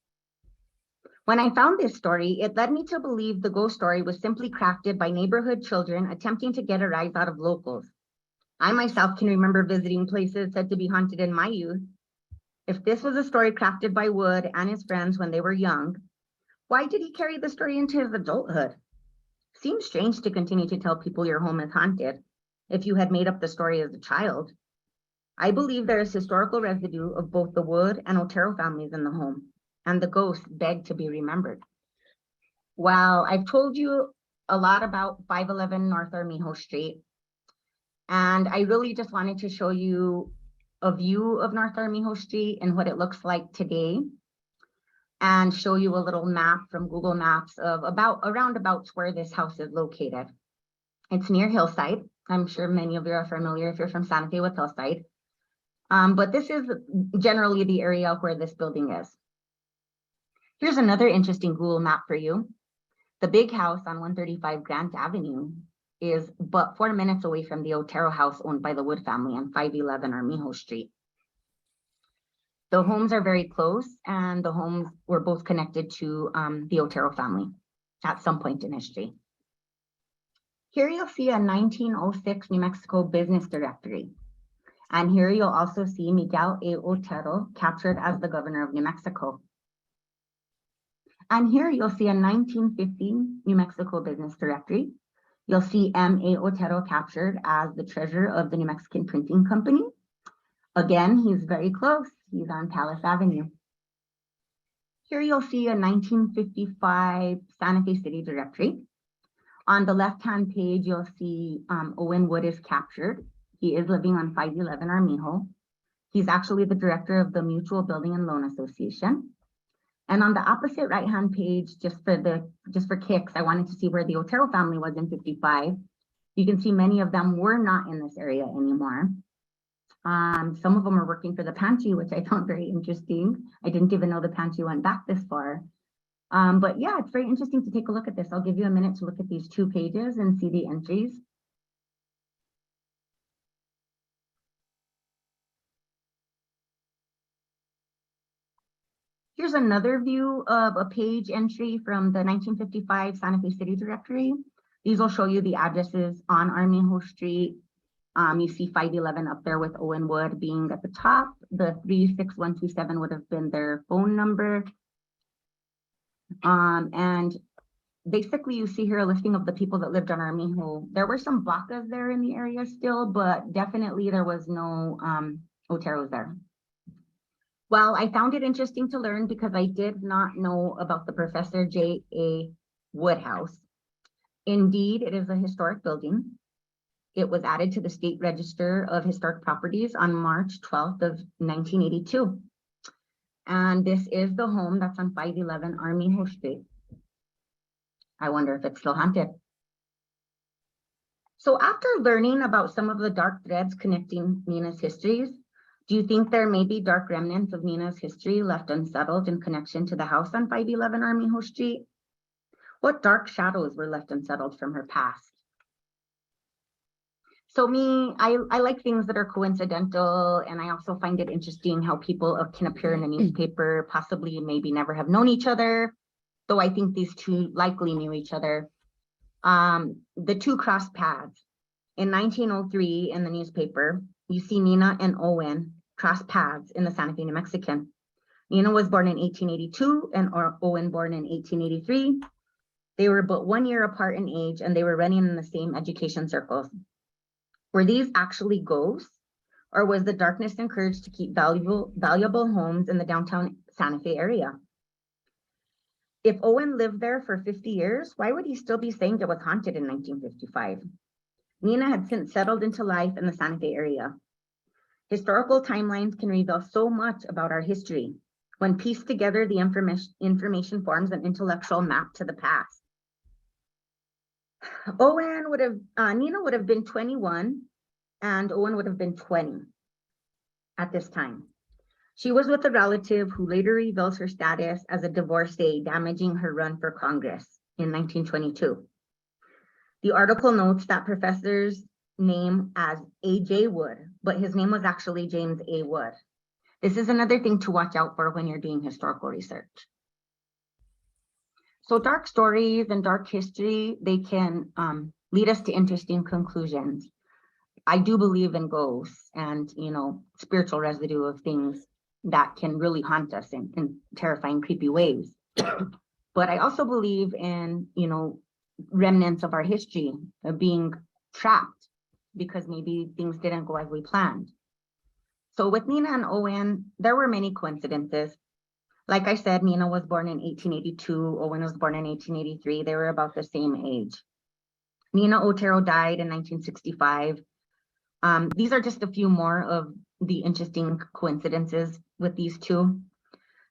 When I found this story, it led me to believe the ghost story was simply crafted by neighborhood children attempting to get a rise out of locals. I myself can remember visiting places said to be haunted in my youth. If this was a story crafted by Wood and his friends when they were young, why did he carry the story into his adulthood? Seems strange to continue to tell people your home is haunted if you had made up the story as a child. I believe there is historical residue of both the Wood and Otero families in the home, and the ghosts beg to be remembered. Well, I've told you a lot about 511 North Armijo Street, and I really just wanted to show you a view of North Armijo Street and what it looks like today, and show you a little map from Google Maps of around about where this house is located. It's near Hillside. I'm sure many of you are familiar if you're from Santa Fe with Hillside. But this is generally the area where this building is. Here's another interesting Google map for you. The big house on 135 Grant Avenue is but 4 minutes away from the Otero house owned by the Wood family on 511 Armijo Street. The homes are very close, and the homes were both connected to the Otero family at some point in history. Here you'll see a 1906 New Mexico business directory. And here you'll also see Miguel A. Otero captured as the governor of New Mexico. And here you'll see a 1950 New Mexico business directory. You'll see M. A. Otero captured as the treasurer of the New Mexican Printing Company. Again, he's very close. He's on Palace Avenue. Here you'll see a 1955 Santa Fe City directory. On the left-hand page, you'll see Owen Wood is captured. He is living on 511 Armijo. He's actually the director of the Mutual Building and Loan Association. And on the opposite right-hand page, just for kicks, I wanted to see where the Otero family was in 55. You can see many of them were not in this area anymore. Some of them are working for the pantry, which I found very interesting. I didn't even know the pantry went back this far. But yeah, it's very interesting to take a look at this. I'll give you a minute to look at these 2 pages and see the entries. Here's another view of a page entry from the 1955 Santa Fe City directory. These will show you the addresses on Armijo Street. You see 511 up there with Owen Wood being at the top. The 36127 would have been their phone number. And basically you see here a listing of the people that lived on Armijo. There were some Vacas there in the area still, but definitely there was no Oteros there. Well, I found it interesting to learn because I did not know about the Professor J.A. Wood House. Indeed, it is a historic building. It was added to the State Register of Historic Properties on March 12th of 1982. And this is the home that's on 511 Armijo Street. I wonder if it's still haunted. So after learning about some of the dark threads connecting Nina's histories, do you think there may be dark remnants of Nina's history left unsettled in connection to the house on 511 Armijo Street? What dark shadows were left unsettled from her past? So I like things that are coincidental, and I also find it interesting how people can appear in a newspaper, possibly maybe never have known each other, though I think these 2 likely knew each other. The 2 crossed paths. In 1903 in the newspaper, you see Nina and Owen cross paths in the Santa Fe New Mexican. Nina was born in 1882 and Owen born in 1883. They were but 1 year apart in age, and they were running in the same education circles. Were these actually ghosts, or was the darkness encouraged to keep valuable homes in the downtown Santa Fe area? If Owen lived there for 50 years, why would he still be saying it was haunted in 1955? Nina had since settled into life in the Santa Fe area. Historical timelines can reveal so much about our history. When pieced together, the information forms an intellectual map to the past. Nina would have been 21 and Owen would have been 20 at this time. She was with a relative who later reveals her status as a divorcee, damaging her run for Congress in 1922. The article notes that professor's name as A.J. Wood, but his name was actually James A. Wood. This is another thing to watch out for when you're doing historical research. So dark stories and dark history, they can lead us to interesting conclusions. I do believe in ghosts and, spiritual residue of things that can really haunt us in terrifying, creepy ways. But I also believe in, remnants of our history of being trapped because maybe things didn't go as we planned. So with Nina and Owen, there were many coincidences. Like I said, Nina was born in 1882, Owen was born in 1883. They were about the same age. Nina Otero died in 1965. These are just a few more of the interesting coincidences with these 2.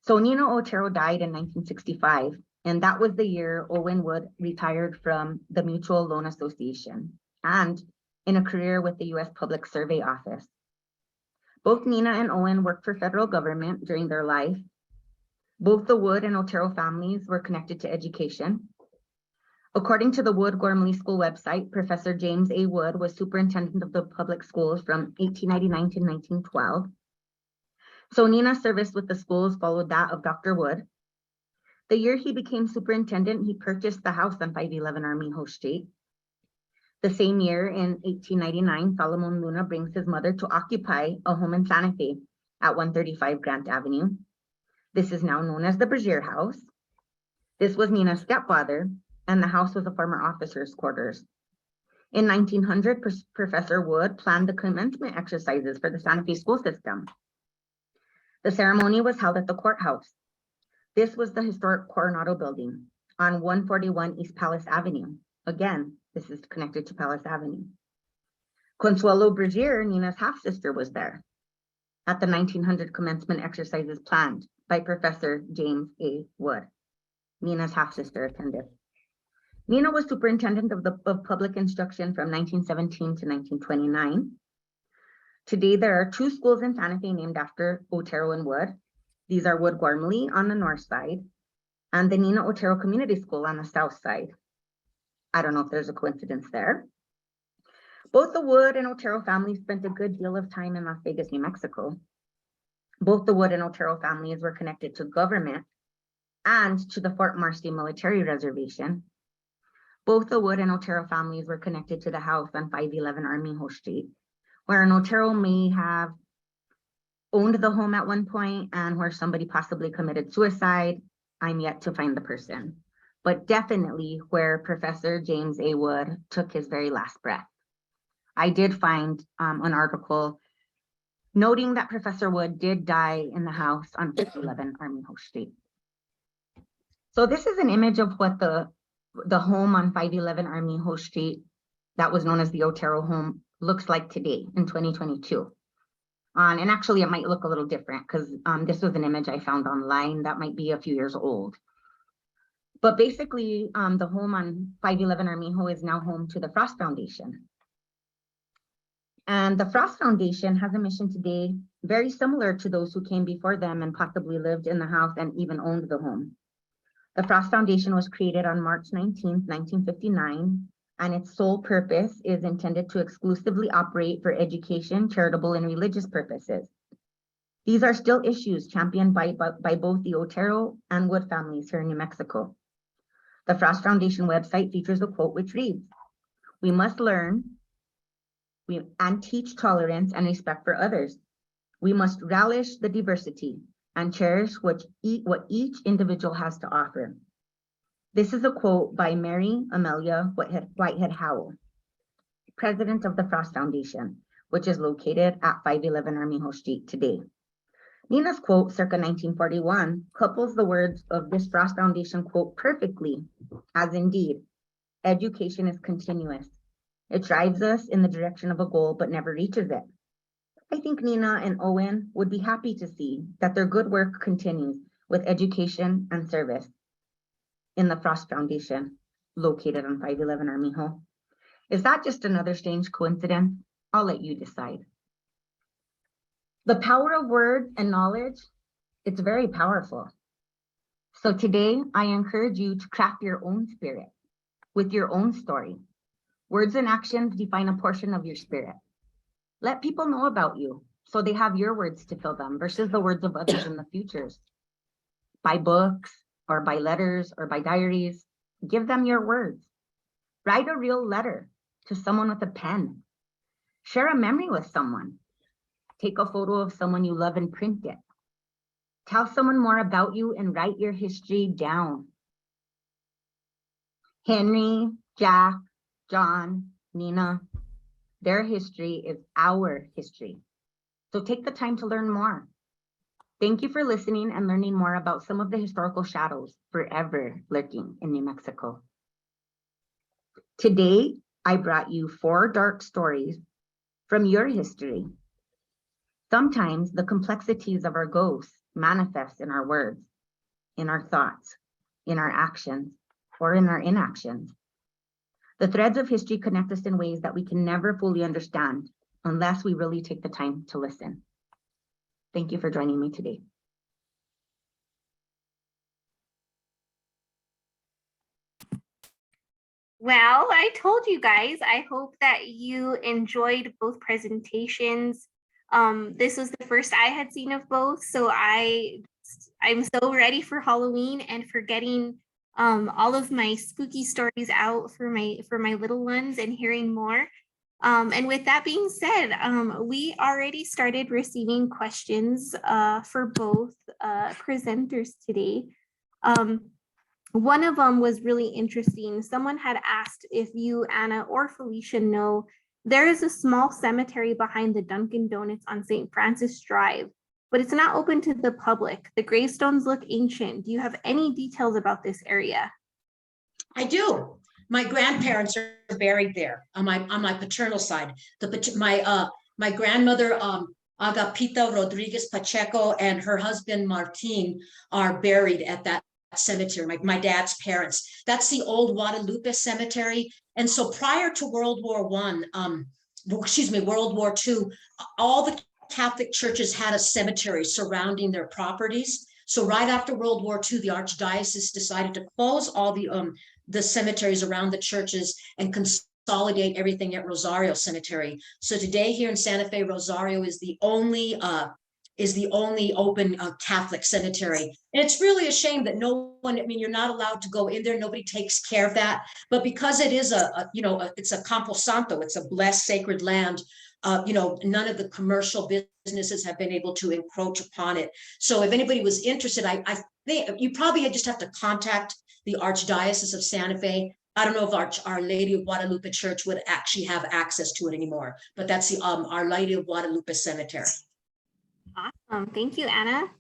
So Nina Otero died in 1965, and that was the year Owen Wood retired from the Mutual Loan Association and in a career with the U.S. Public Survey Office. Both Nina and Owen worked for federal government during their life. Both the Wood and Otero families were connected to education. According to the Wood Gormley School website, Professor James A. Wood was superintendent of the public schools from 1899 to 1912. So Nina's service with the schools followed that of Dr. Wood. The year he became superintendent, he purchased the house on 511 Armijo Street. The same year, in 1899, Solomon Luna brings his mother to occupy a home in Santa Fe at 135 Grant Avenue. This is now known as the Brazier House. This was Nina's stepfather, and the house was a former officer's quarters. In 1900, Professor Wood planned the commencement exercises for the Santa Fe school system. The ceremony was held at the courthouse. This was the historic Coronado Building on 141 East Palace Avenue. Again, this is connected to Palace Avenue. Consuelo Bergier, Nina's half-sister, was there at the 1900 commencement exercises planned by Professor James A. Wood. Nina's half-sister attended. Nina was superintendent of public instruction from 1917 to 1929. Today, there are 2 schools in Santa Fe named after Otero and Wood. These are Wood Gormley on the north side and the Nina Otero Community School on the south side. I don't know if there's a coincidence there. Both the Wood and Otero families spent a good deal of time in Las Vegas, New Mexico. Both the Wood and Otero families were connected to government and to the Fort Marcy Military Reservation. Both the Wood and Otero families were connected to the house on 511 Armijo Street, where an Otero may have owned the home at one point and where somebody possibly committed suicide. I'm yet to find the person, but definitely where Professor James A. Wood took his very last breath. I did find an article noting that Professor Wood did die in the house on 511 Armijo Street. So this is an image of what the home on 511 Armijo Street that was known as the Otero home looks like today in 2022. And actually it might look a little different because this was an image I found online that might be a few years old. But basically the home on 511 Armijo is now home to the Frost Foundation. And the Frost Foundation has a mission today very similar to those who came before them and possibly lived in the house and even owned the home. The Frost Foundation was created on March 19th, 1959, and its sole purpose is intended to exclusively operate for education, charitable, and religious purposes. These are still issues championed by both the Otero and Wood families here in New Mexico. The Frost Foundation website features a quote which reads, "We must learn and teach tolerance and respect for others. We must relish the diversity and cherish what each individual has to offer." This is a quote by Mary Amelia Whitehead Howell, president of the Frost Foundation, which is located at 511 Armijo Street today. Nina's quote, circa 1941, couples the words of this Frost Foundation quote perfectly, as indeed, education is continuous. It drives us in the direction of a goal, but never reaches it. I think Nina and Owen would be happy to see that their good work continues with education and service in the Frost Foundation, located on 511 Armijo. Is that just another strange coincidence? I'll let you decide. The power of words and knowledge, it's very powerful. So today, I encourage you to craft your own spirit with your own story. Words and actions define a portion of your spirit. Let people know about you so they have your words to fill them versus the words of others in the futures. By books or by letters or by diaries, give them your words. Write a real letter to someone with a pen. Share a memory with someone. Take a photo of someone you love and print it. Tell someone more about you and write your history down. Henry, Jack, John, Nina, their history is our history. So take the time to learn more. Thank you for listening and learning more about some of the historical shadows forever lurking in New Mexico. Today, I brought you 4 dark stories from your history. Sometimes the complexities of our ghosts manifest in our words, in our thoughts, in our actions, or in our inactions. The threads of history connect us in ways that we can never fully understand unless we really take the time to listen. Thank you for joining me today.
Well, I told you guys, I hope that you enjoyed both presentations. This was the first I had seen of both, so I'm so ready for Halloween and for getting all of my spooky stories out for my little ones and hearing more. And with that being said, we already started receiving questions for both presenters today. One of them was really interesting. Someone had asked if you, Anna, or Felicia know, there is a small cemetery behind the Dunkin' Donuts on St. Francis Drive, but it's not open to the public. The gravestones look ancient. Do you have any details about this area?
I do. My grandparents are buried there on my paternal side. My grandmother, Agapita Rodriguez Pacheco, and her husband Martin are buried at that cemetery. My dad's parents. That's the old Guadalupe cemetery. And so prior to World War World War II, all the Catholic churches had a cemetery surrounding their properties. So right after World War II, the Archdiocese decided to close all the cemeteries around the churches and consolidate everything at Rosario Cemetery. So today here in Santa Fe, Rosario is the only open Catholic cemetery. And it's really a shame that no one, I mean, you're not allowed to go in there. Nobody takes care of that. But because it is it's a Campo Santo, it's a blessed sacred land, none of the commercial businesses have been able to encroach upon it. So if anybody was interested, I think you probably just have to contact the Archdiocese of Santa Fe. I don't know if Our Lady of Guadalupe Church would actually have access to it anymore, but that's the Our Lady of Guadalupe Cemetery.
Awesome. Thank you, Anna.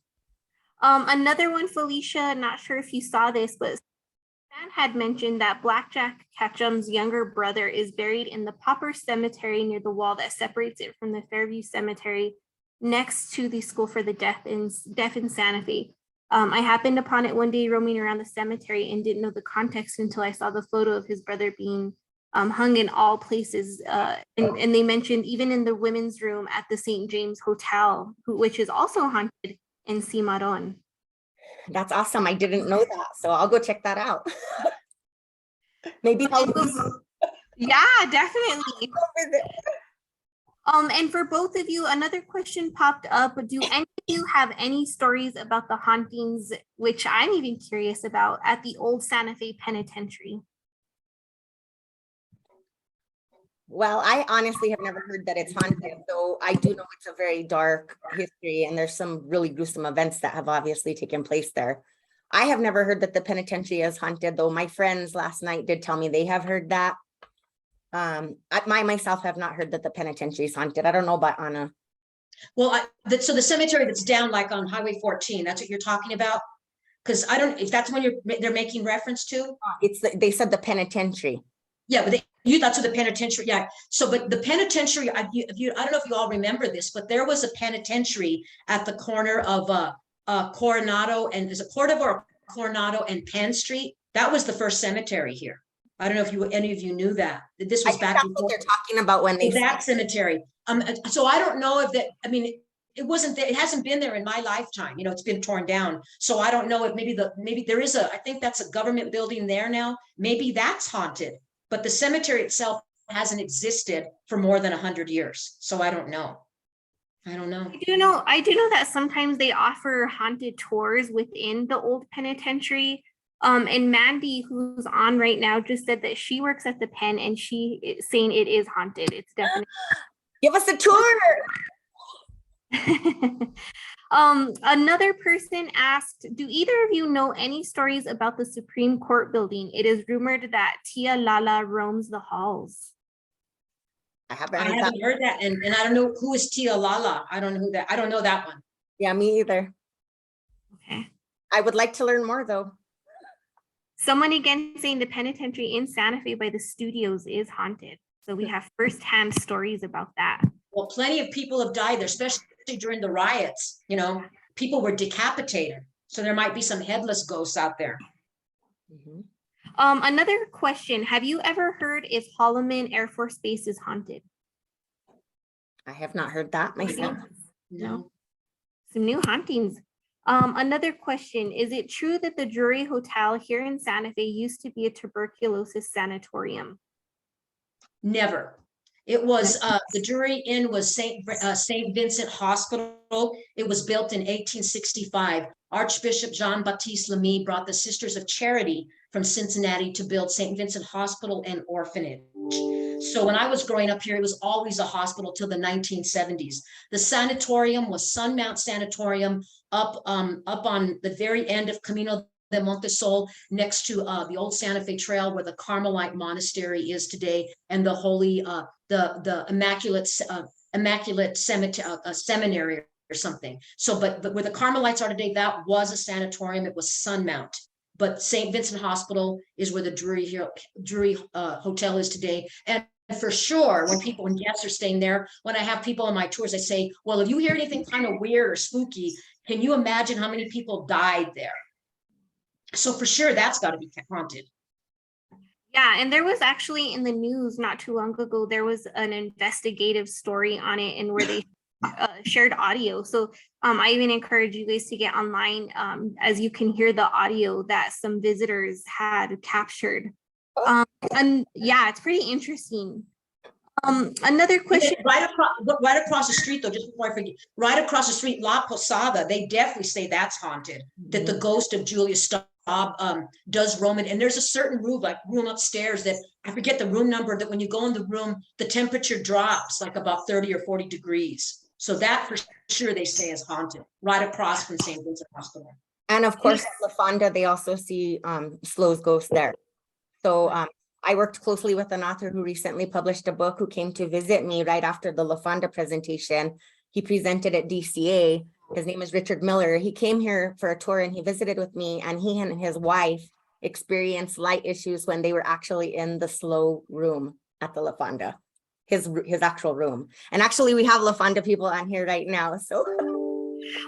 Another one, Felicia, not sure if you saw this, but Stan had mentioned that Blackjack Ketchum's younger brother is buried in the Pauper Cemetery near the wall that separates it from the Fairview Cemetery next to the School for the Deaf in Santa Fe. I happened upon it one day roaming around the cemetery and didn't know the context until I saw the photo of his brother being hung in all places. And they mentioned even in the women's room at the St. James Hotel, which is also haunted in Cimarron.
That's awesome. I didn't know that. So I'll go check that out. Maybe I'll
Yeah, definitely. And for both of you, another question popped up. Do any of you have any stories about the hauntings, which I'm even curious about, at the old Santa Fe Penitentiary?
Well, I honestly have never heard that it's haunted, though I do know it's a very dark history and there's some really gruesome events that have obviously taken place there. I have never heard that the penitentiary is haunted, though my friends last night did tell me they have heard that. I myself have not heard that the penitentiary is haunted. I don't know about Anna.
Well, so the cemetery that's down like on Highway 14, that's what you're talking about? Because I don't, if that's when they're making reference to?
They said the penitentiary.
Yeah, but that's what the penitentiary, yeah. So, but the penitentiary, I don't know if you all remember this, but there was a penitentiary at the corner of Coronado and is it Coronado and Penn Street? That was the first cemetery here. I don't know if any of you knew that. This was back
before. They're talking about when they
that cemetery. So I don't know if that. I mean, it wasn't there. It hasn't been there in my lifetime. It's been torn down. So I don't know if maybe there is I think that's a government building there now. Maybe that's haunted. But the cemetery itself hasn't existed for more than 100 years. So I don't know. I do know
that sometimes they offer haunted tours within the old penitentiary. And Mandy, who's on right now, just said that she works at the pen and she is saying it is haunted. It's definitely.
Give us a tour.
Another person asked, do either of you know any stories about the Supreme Court building? It is rumored that Tia Lala roams the halls.
I haven't
heard that. And I don't know who is Tia Lala. I don't know that one.
Yeah, me either.
Okay.
I would like to learn more though.
Someone again saying the penitentiary in Santa Fe by the studios is haunted. So we have firsthand stories about that.
Well, plenty of people have died there, especially during the riots. People were decapitated. So there might be some headless ghosts out there.
Mm-hmm.
Another question. Have you ever heard if Holloman Air Force Base is haunted?
I have not heard that myself.
No.
Some new hauntings. Another question. Is it true that the Drury Hotel here in Santa Fe used to be a tuberculosis sanatorium?
Never. It was the Drury Inn was St. Vincent Hospital. It was built in 1865. Archbishop Jean-Baptiste Lamy brought the Sisters of Charity from Cincinnati to build St. Vincent Hospital and Orphanage. So when I was growing up here, it was always a hospital till the 1970s. The sanatorium was Sunmount Sanatorium up on the very end of Camino de Montesol, next to the old Santa Fe Trail where the Carmelite Monastery is today, and the holy, the Immaculate Seminary something. So, but where the Carmelites are today, that was a sanatorium. It was Sunmount. But St. Vincent Hospital is where the Drury Hotel is today. And for sure, when guests are staying there, when I have people on my tours, I say, well, if you hear anything kind of weird or spooky, can you imagine how many people died there? So for sure, that's got to be haunted.
Yeah, and there was actually in the news not too long ago, there was an investigative story on it, and where they shared audio. So I even encourage you guys to get online, as you can hear the audio that some visitors had captured. And yeah, it's pretty interesting. Another question.
Right across the street, though, just before I forget, right across the street, La Posada, they definitely say that's haunted, that the ghost of Julia Staub does roam it. And there's a certain room upstairs that I forget the room number, that when you go in the room, the temperature drops like about 30 or 40 degrees. So that for sure they say is haunted, right across from St. Vincent Hospital.
And of course, at La Fonda, they also see Slow's ghost there. So I worked closely with an author who recently published a book, who came to visit me right after the La Fonda presentation. He presented at DCA. His name is Richard Miller. He came here for a tour and he visited with me, and he and his wife experienced light issues when they were actually in the Slow room at the La Fonda, his actual room. And actually we have La Fonda people on here right now. So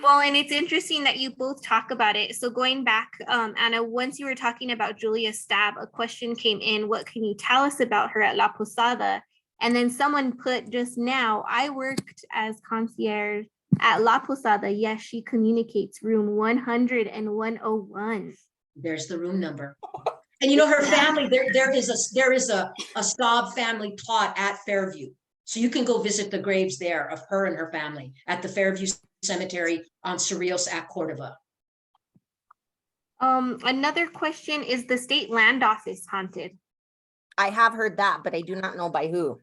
well, and it's interesting that you both talk about it. So going back, Anna, once you were talking about Julia Staub, a question came in, what can you tell us about her at La Posada? And then someone put just now, I worked as concierge at La Posada. Yes, she communicates, room 100 and 101.
There's the room number. And you know, her family, there is a Staub family plot at Fairview. So you can go visit the graves there of her and her family at the Fairview Cemetery on Cerrillos at Cordova.
Another question, is the state land office haunted?
I have heard that, but I do not know by who.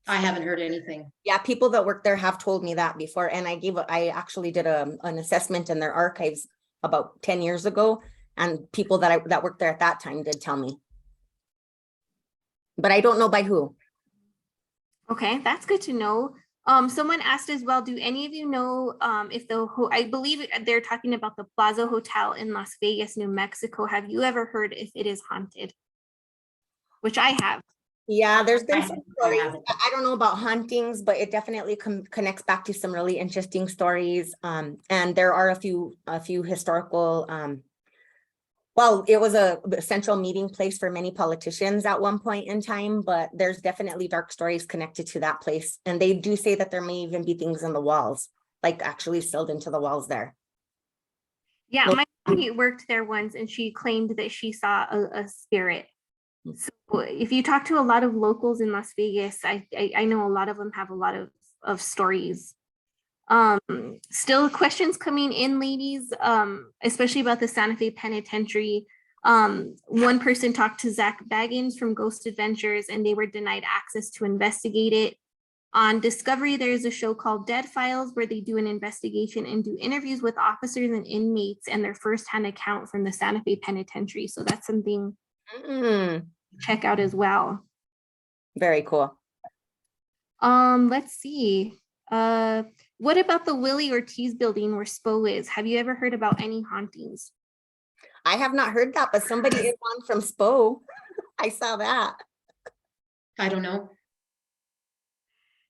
I haven't heard anything.
Yeah, people that work there have told me that before. And I actually did an assessment in their archives about 10 years ago. And people that worked there at that time did tell me. But I don't know by who.
Okay, that's good to know. Someone asked as well, do any of you know if I believe they're talking about the Plaza Hotel in Las Vegas, New Mexico. Have you ever heard if it is haunted? Which I have.
Yeah, there's been some stories. I don't know about hauntings, but it definitely connects back to some really interesting stories. And there are a few historical, well, it was a central meeting place for many politicians at one point in time, but there's definitely dark stories connected to that place. And they do say that there may even be things in the walls, like actually sealed into the walls there.
Yeah, my auntie worked there once and she claimed that she saw a spirit. So if you talk to a lot of locals in Las Vegas, I know a lot of them have a lot of stories. Still questions coming in, ladies, especially about the Santa Fe Penitentiary. One person talked to Zach Baggins from Ghost Adventures, and they were denied access to investigate it. On Discovery, there's a show called Dead Files, where they do an investigation and do interviews with officers and inmates and their firsthand account from the Santa Fe Penitentiary. So that's something to check out as well.
Very cool.
Let's see. What about the Willie Ortiz building where SPO is? Have you ever heard about any hauntings?
I have not heard that, but somebody is on from SPO. I saw that.
I don't know.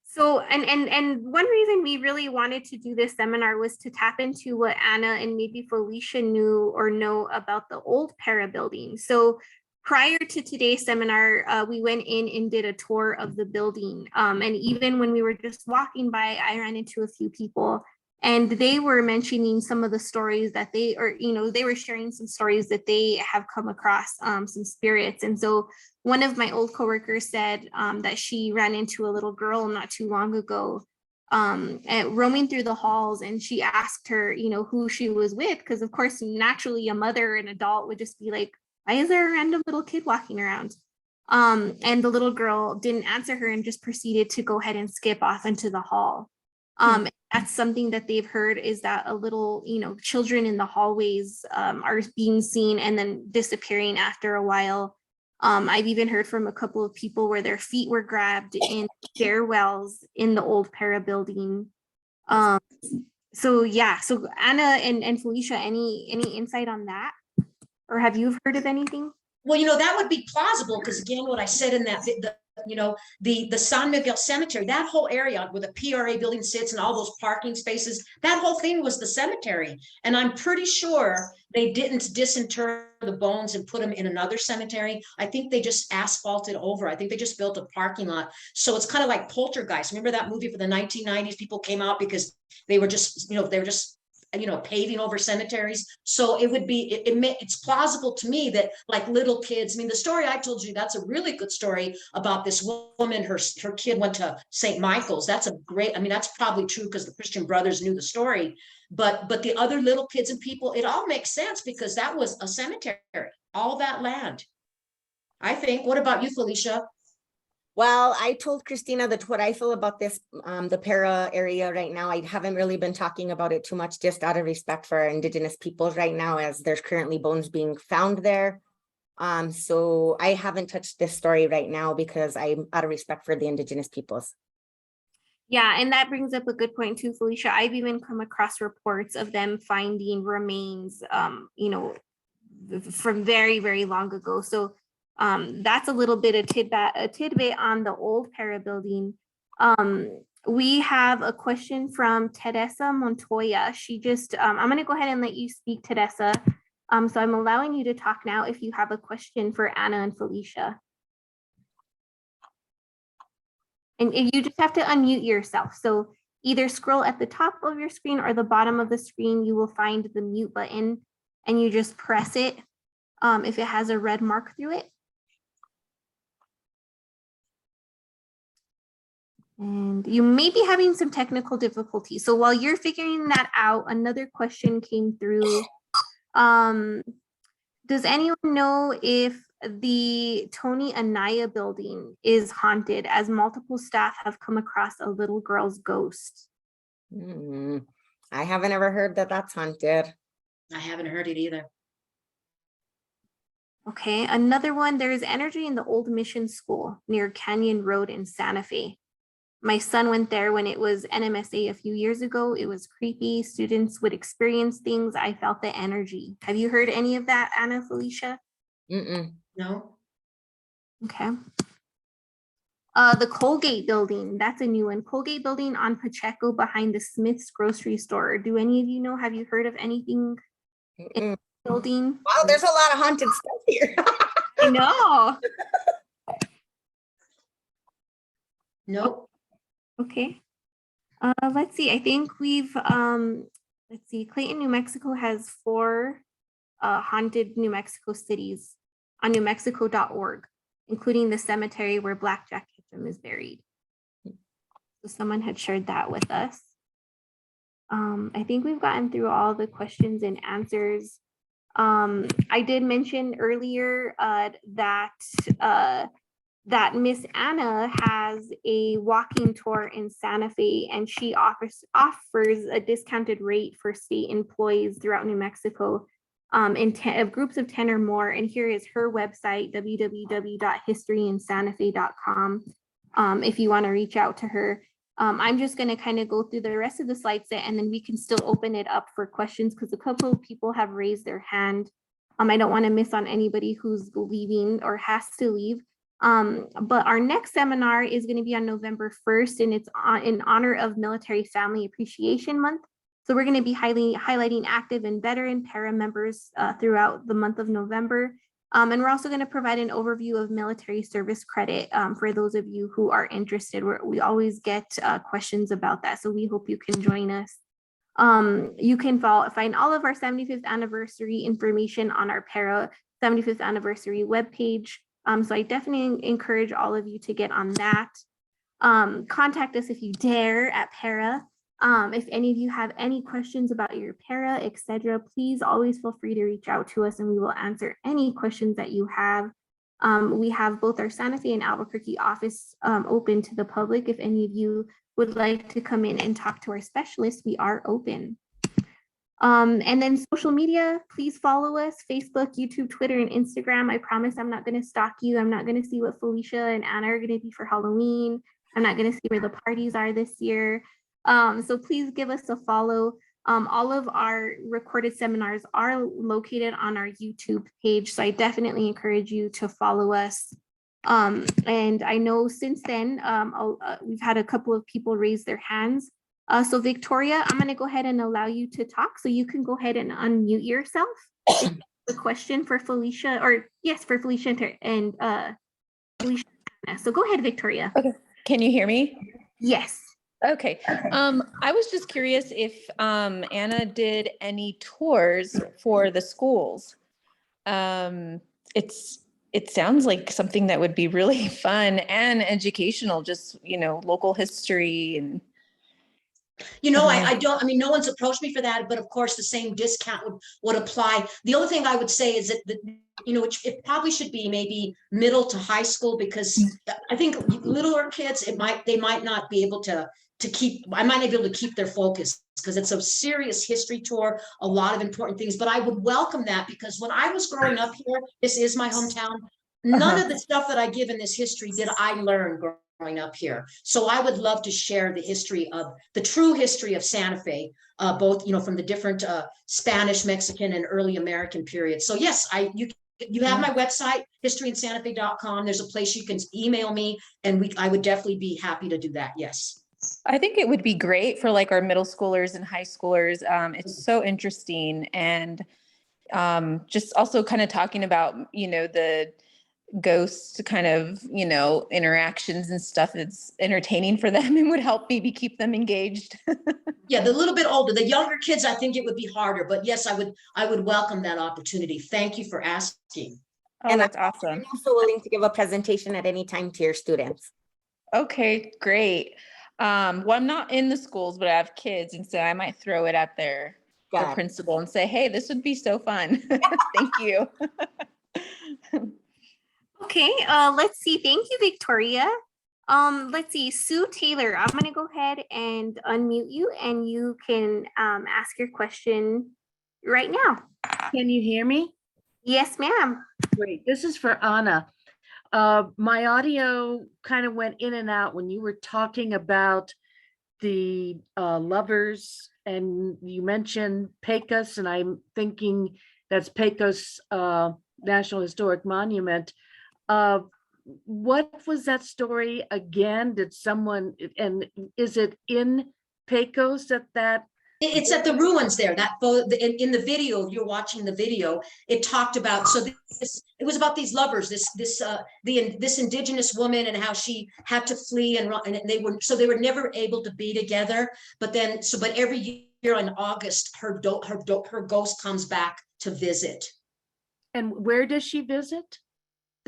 So, and one reason we really wanted to do this seminar was to tap into what Anna and maybe Felicia knew or know about the old Para building. So prior to today's seminar, we went in and did a tour of the building. And even when we were just walking by, I ran into a few people and they were mentioning some of the stories that they were sharing some stories that they have come across, some spirits. And so one of my old coworkers said that she ran into a little girl not too long ago, roaming through the halls, and she asked her, who she was with, because of course, naturally a mother and adult would just be like, why is there a random little kid walking around? And the little girl didn't answer her and just proceeded to go ahead and skip off into the hall. That's something that they've heard, is that a little, children in the hallways are being seen and then disappearing after a while. I've even heard from a couple of people where their feet were grabbed in stairwells in the old Para building. So yeah, so Anna and Felicia, any insight on that? Or have you heard of anything?
Well, that would be plausible because again, what I said in that, the San Miguel Cemetery, that whole area where the PRA building sits and all those parking spaces, that whole thing was the cemetery. And I'm pretty sure they didn't disinter the bones and put them in another cemetery. I think they just asphalted over. I think they just built a parking lot. So it's kind of like Poltergeist. Remember that movie for the 1990s? People came out because they were just, paving over cemeteries. So it would be, it's plausible to me that like little kids, I mean, the story I told you, that's a really good story about this woman, her kid went to St. Michael's. That's a great, I mean, that's probably true because the Christian Brothers knew the story, but the other little kids and people, it all makes sense because that was a cemetery, all that land. I think. What about you, Felicia?
Well, I told Christina that what I feel about this, the Para area right now, I haven't really been talking about it too much, just out of respect for Indigenous peoples right now, as there's currently bones being found there. So I haven't touched this story right now because I'm out of respect for the Indigenous peoples.
Yeah, and that brings up a good point too, Felicia. I've even come across reports of them finding remains, from very, very long ago. So that's a little bit of tidbit on the old Para building. We have a question from Teresa Montoya. She just, I'm going to go ahead and let you speak, Teresa. So I'm allowing you to talk now if you have a question for Anna and Felicia. And you just have to unmute yourself. So either scroll at the top of your screen or the bottom of the screen, you will find the mute button and you just press it if it has a red mark through it. And you may be having some technical difficulties. So while you're figuring that out, another question came through. Does anyone know if the Tony Anaya building is haunted, as multiple staff have come across a little girl's ghost?
I haven't ever heard that that's haunted.
I haven't heard it either.
Okay, another one, there is energy in the old mission school near Canyon Road in Santa Fe. My son went there when it was NMSA a few years ago. It was creepy. Students would experience things. I felt the energy. Have you heard any of that, Anna, Felicia?
No.
Okay. The Colgate Building, that's a new one. Colgate Building on Pacheco behind the Smith's grocery store. Do any of you know, have you heard of anything in the building?
Wow, there's a lot of haunted stuff here.
I know.
Nope.
Okay. Let's see. I think we've, let's see. Clayton, New Mexico has 4 haunted New Mexico cities on newmexico.org, including the cemetery where Black Jack Ketchum is buried. So someone had shared that with us. I think we've gotten through all the questions and answers. I did mention earlier that Miss Anna has a walking tour in Santa Fe, and she offers a discounted rate for state employees throughout New Mexico in groups of 10 or more. And here is her website, www.historyinsanafe.com, if you want to reach out to her. I'm just going to kind of go through the rest of the slide set, and then we can still open it up for questions because a couple of people have raised their hand. I don't want to miss on anybody who's leaving or has to leave. But our next seminar is going to be on November 1st, and it's in honor of Military Family Appreciation Month. So we're going to be highlighting active and veteran para members throughout the month of November. And we're also going to provide an overview of military service credit for those of you who are interested. We always get questions about that, so we hope you can join us. You can find all of our 75th anniversary information on our para 75th anniversary webpage. So I definitely encourage all of you to get on that. Contact us if you dare at para. If any of you have any questions about your para, etc., please always feel free to reach out to us and we will answer any questions that you have. We have both our Santa Fe and Albuquerque office open to the public. If any of you would like to come in and talk to our specialists, we are open. And then social media, please follow us, Facebook, YouTube, Twitter, and Instagram. I promise I'm not going to stalk you. I'm not going to see what Felicia and Anna are going to be for Halloween. I'm not going to see where the parties are this year. So please give us a follow. All of our recorded seminars are located on our YouTube page, so I definitely encourage you to follow us. And I know since then, we've had a couple of people raise their hands. So Victoria, I'm going to go ahead and allow you to talk, so you can go ahead and unmute yourself. The question for Felicia, or yes, for Felicia and Felicia. So go ahead, Victoria.
Okay. Can you hear me?
Yes.
Okay. I was just curious if Anna did any tours for the schools. It sounds like something that would be really fun and educational, just, local history and.
I mean, no one's approached me for that, but of course the same discount would apply. The only thing I would say is that, it probably should be maybe middle to high school, because I think littler kids, they might not be able to I might not be able to keep their focus, because it's a serious history tour, a lot of important things, but I would welcome that, because when I was growing up here, this is my hometown, none of the stuff that I give in this history did I learn growing up here. So I would love to share the true history of Santa Fe, both, from the different Spanish, Mexican, and early American periods. So yes, you have my website, historyinsantafe.com. There's a place you can email me, and I would definitely be happy to do that. Yes.
I think it would be great for like our middle schoolers and high schoolers. It's so interesting. And just also kind of talking about, the ghost kind of, interactions and stuff. It's entertaining for them and would help maybe keep them engaged.
Yeah, the little bit older, the younger kids, I think it would be harder, but yes, I would welcome that opportunity. Thank you for asking.
Oh, and that's awesome.
I'm also willing to give a presentation at any time to your students.
Okay, great. Well, I'm not in the schools, but I have kids, and so I might throw it at their principal and say, hey, this would be so fun. Thank you.
Okay, let's see. Thank you, Victoria. Let's see, Sue Taylor, I'm gonna go ahead and unmute you, and you can ask your question right now.
Can you hear me?
Yes, ma'am.
Great. This is for Anna. My audio kind of went in and out when you were talking about the lovers, and you mentioned Pecos, and I'm thinking that's Pecos National Historic Monument. What was that story again? Did someone, and is it in Pecos that?
It's at the ruins there. That in the video, you're watching the video, it talked about, it was about these lovers, this indigenous woman, and how she had to flee, and they were never able to be together. But every year in August, her ghost comes back to visit. And
where does she visit?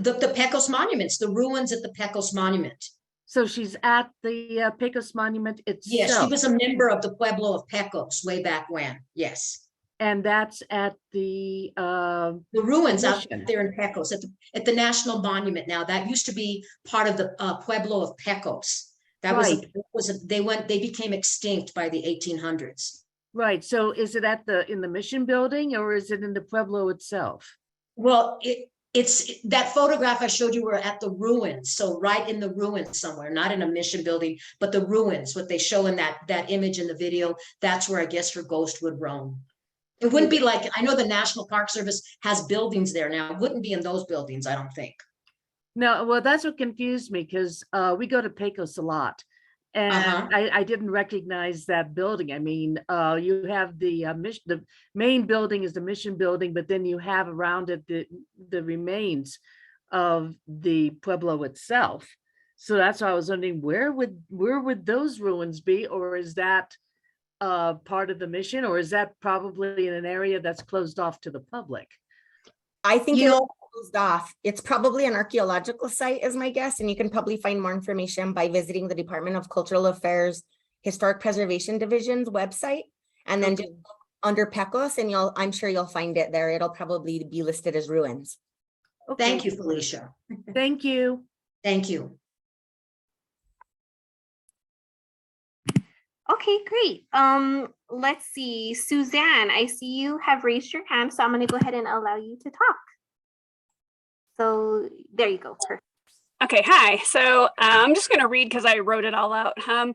The Pecos monuments, the ruins at the Pecos Monument.
So she's at the Pecos Monument itself.
Yes, she was a member of the Pueblo of Pecos way back when. Yes.
And that's at the
ruins out there in Pecos, at the National Monument now. That used to be part of the Pueblo of Pecos. That they became extinct by the 1800s.
Right. So is it in the Mission Building, or is it in the Pueblo itself?
Well, it's that photograph I showed you were at the ruins. So right in the ruins somewhere, not in a Mission Building, but the ruins, what they show in that image in the video, that's where I guess her ghost would roam. It wouldn't be like, I know the National Park Service has buildings there now. It wouldn't be in those buildings, I don't think.
No, well, that's what confused me, because we go to Pecos a lot. And I didn't recognize that building. I mean, you have the main building is the Mission Building, but then you have around it the remains of the Pueblo itself. So that's why I was wondering, where would those ruins be, or is that part of the mission, or is that probably in an area that's closed off to the public?
I think it's closed off. It's probably an archaeological site, is my guess, and you can probably find more information by visiting the Department of Cultural Affairs Historic Preservation Division's website, and then just look under Pecos, and I'm sure you'll find it there. It'll probably be listed as ruins.
Okay. Thank you, Felicia.
Thank you.
Thank you.
Okay, great. Let's see, Suzanne, I see you have raised your hand, so I'm going to go ahead and allow you to talk. So there you go. Perfect.
Okay, hi. So I'm just going to read because I wrote it all out. I'm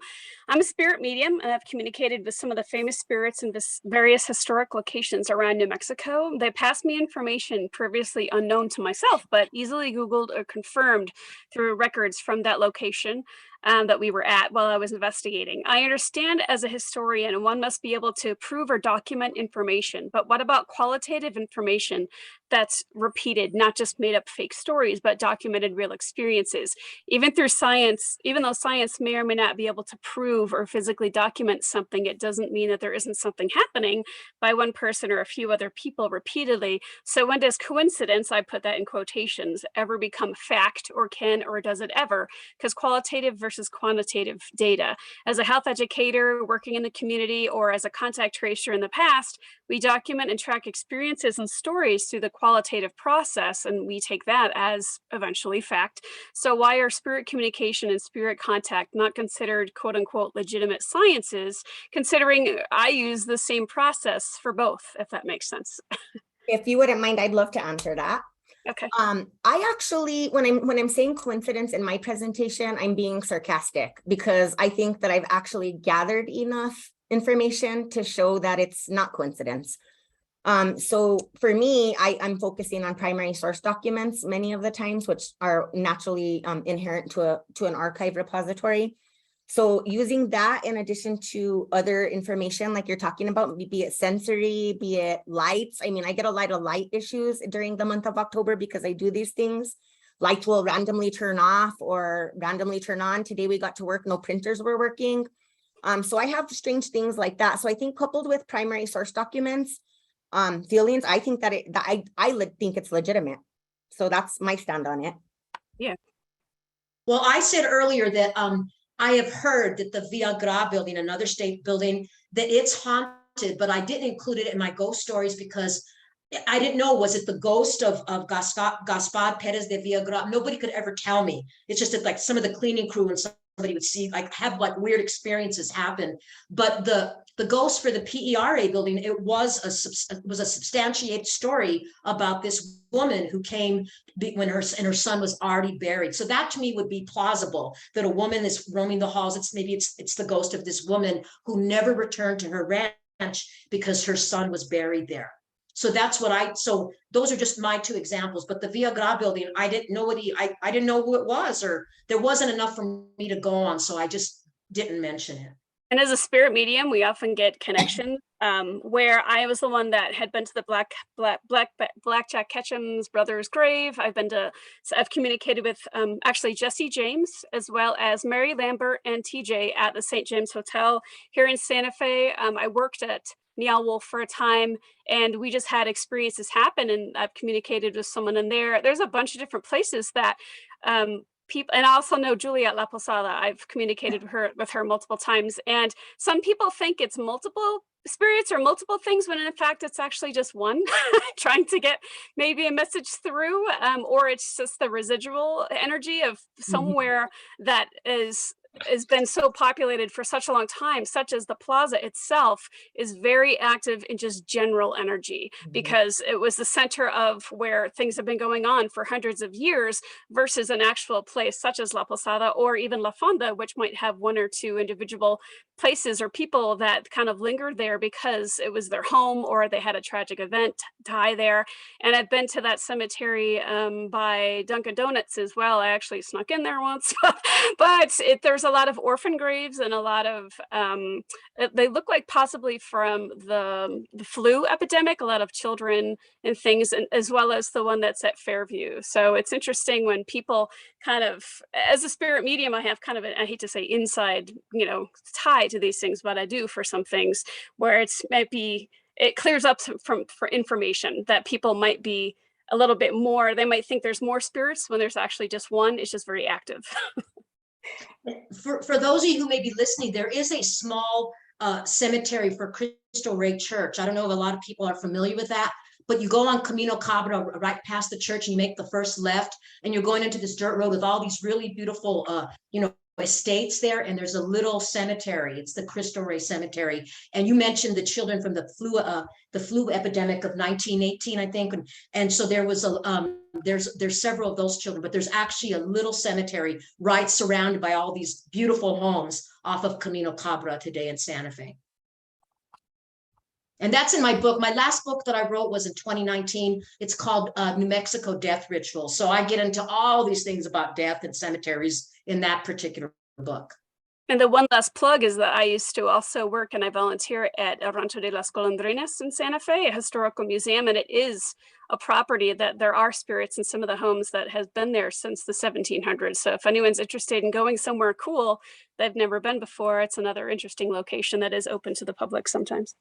a spirit medium, and I've communicated with some of the famous spirits in various historic locations around New Mexico. They passed me information previously unknown to myself, but easily Googled or confirmed through records from that location that we were at while I was investigating. I understand as a historian, one must be able to prove or document information, but what about qualitative information that's repeated, not just made up fake stories, but documented real experiences? Even through science, even though science may or may not be able to prove or physically document something, it doesn't mean that there isn't something happening by one person or a few other people repeatedly. So when does coincidence, I put that in quotations, ever become fact, or can, or does it ever? Because qualitative versus quantitative data. As a health educator working in the community, or as a contact tracer in the past, we document and track experiences and stories through the qualitative process, and we take that as eventually fact. So why are spirit communication and spirit contact not considered quote unquote legitimate sciences, considering I use the same process for both, if that makes sense?
If you wouldn't mind, I'd love to answer that.
Okay.
I actually, when I'm saying coincidence in my presentation, I'm being sarcastic, because I think that I've actually gathered enough information to show that it's not coincidence. So for me, I'm focusing on primary source documents many of the times, which are naturally inherent to an archive repository. So using that in addition to other information like you're talking about, be it sensory, be it lights. I mean, I get a lot of light issues during the month of October because I do these things. Lights will randomly turn off or randomly turn on. Today we got to work, no printers were working. So I have strange things like that. So I think coupled with primary source documents, feelings, I think that I think it's legitimate. So that's my stand on it.
Yeah.
Well, I said earlier that I have heard that the Villagra Building, another state building, that it's haunted, but I didn't include it in my ghost stories because I didn't know, was it the ghost of Gaspar Perez de Villagra? Nobody could ever tell me. It's just that like some of the cleaning crew and somebody would see, like have like weird experiences happen. But the ghost for the PERA building, it was a substantiated story about this woman who came when her son was already buried. So that to me would be plausible, that a woman is roaming the halls. It's the ghost of this woman who never returned to her ranch because her son was buried there. So that's what so those are just my two examples. But the Villagra Building, I didn't know I didn't know who it was, or there wasn't enough for me to go on. So I just didn't mention it.
And as a spirit medium, we often get connections where I was the one that had been to the Blackjack Ketchum's brother's grave. I've communicated with actually Jesse James, as well as Mary Lambert and TJ at the St. James Hotel here in Santa Fe. I worked at Meow Wolf for a time, and we just had experiences happen, and I've communicated with someone in there. There's a bunch of different places that people, and I also know Julia at La Posada. I've communicated with her multiple times, and some people think it's multiple spirits or multiple things, when in fact it's actually just one trying to get maybe a message through, or it's just the residual energy of somewhere that has been so populated for such a long time, such as the plaza itself is very active in just general energy, because it was the center of where things have been going on for hundreds of years, versus an actual place such as La Posada or even La Fonda, which might have one or two individual places or people that kind of lingered there because it was their home, or they had a tragic event die there. And I've been to that cemetery by Dunkin' Donuts as well. I actually snuck in there once, but there's a lot of orphan graves and a lot of they look like possibly from the flu epidemic, a lot of children and things, and as well as the one that's at Fairview. So it's interesting when people kind of, as a spirit medium, I have kind of I hate to say inside, tie to these things, but I do for some things where it clears up for information that people might be a little bit more, they might think there's more spirits when there's actually just one. It's just very active.
For those of you who may be listening, there is a small cemetery for Cristo Rey Church. I don't know if a lot of people are familiar with that, but you go on Camino Cabra right past the church and you make the first left, and you're going into this dirt road with all these really beautiful, estates there, and there's a little cemetery. It's the Cristo Rey Cemetery. And you mentioned the children from the flu epidemic of 1918, I think. And so there was there's several of those children, but there's actually a little cemetery right surrounded by all these beautiful homes off of Camino Cabra today in Santa Fe. And that's in my book. My last book that I wrote was in 2019. It's called New Mexico Death Ritual. So I get into all these things about death and cemeteries in that particular book.
And the one last plug is that I used to also work and I volunteer at El Rancho de las Golondrinas in Santa Fe, a historical museum, and it is a property that there are spirits in some of the homes that has been there since the 1700s. So if anyone's interested in going somewhere cool they've never been before, it's another interesting location that is open to the public sometimes.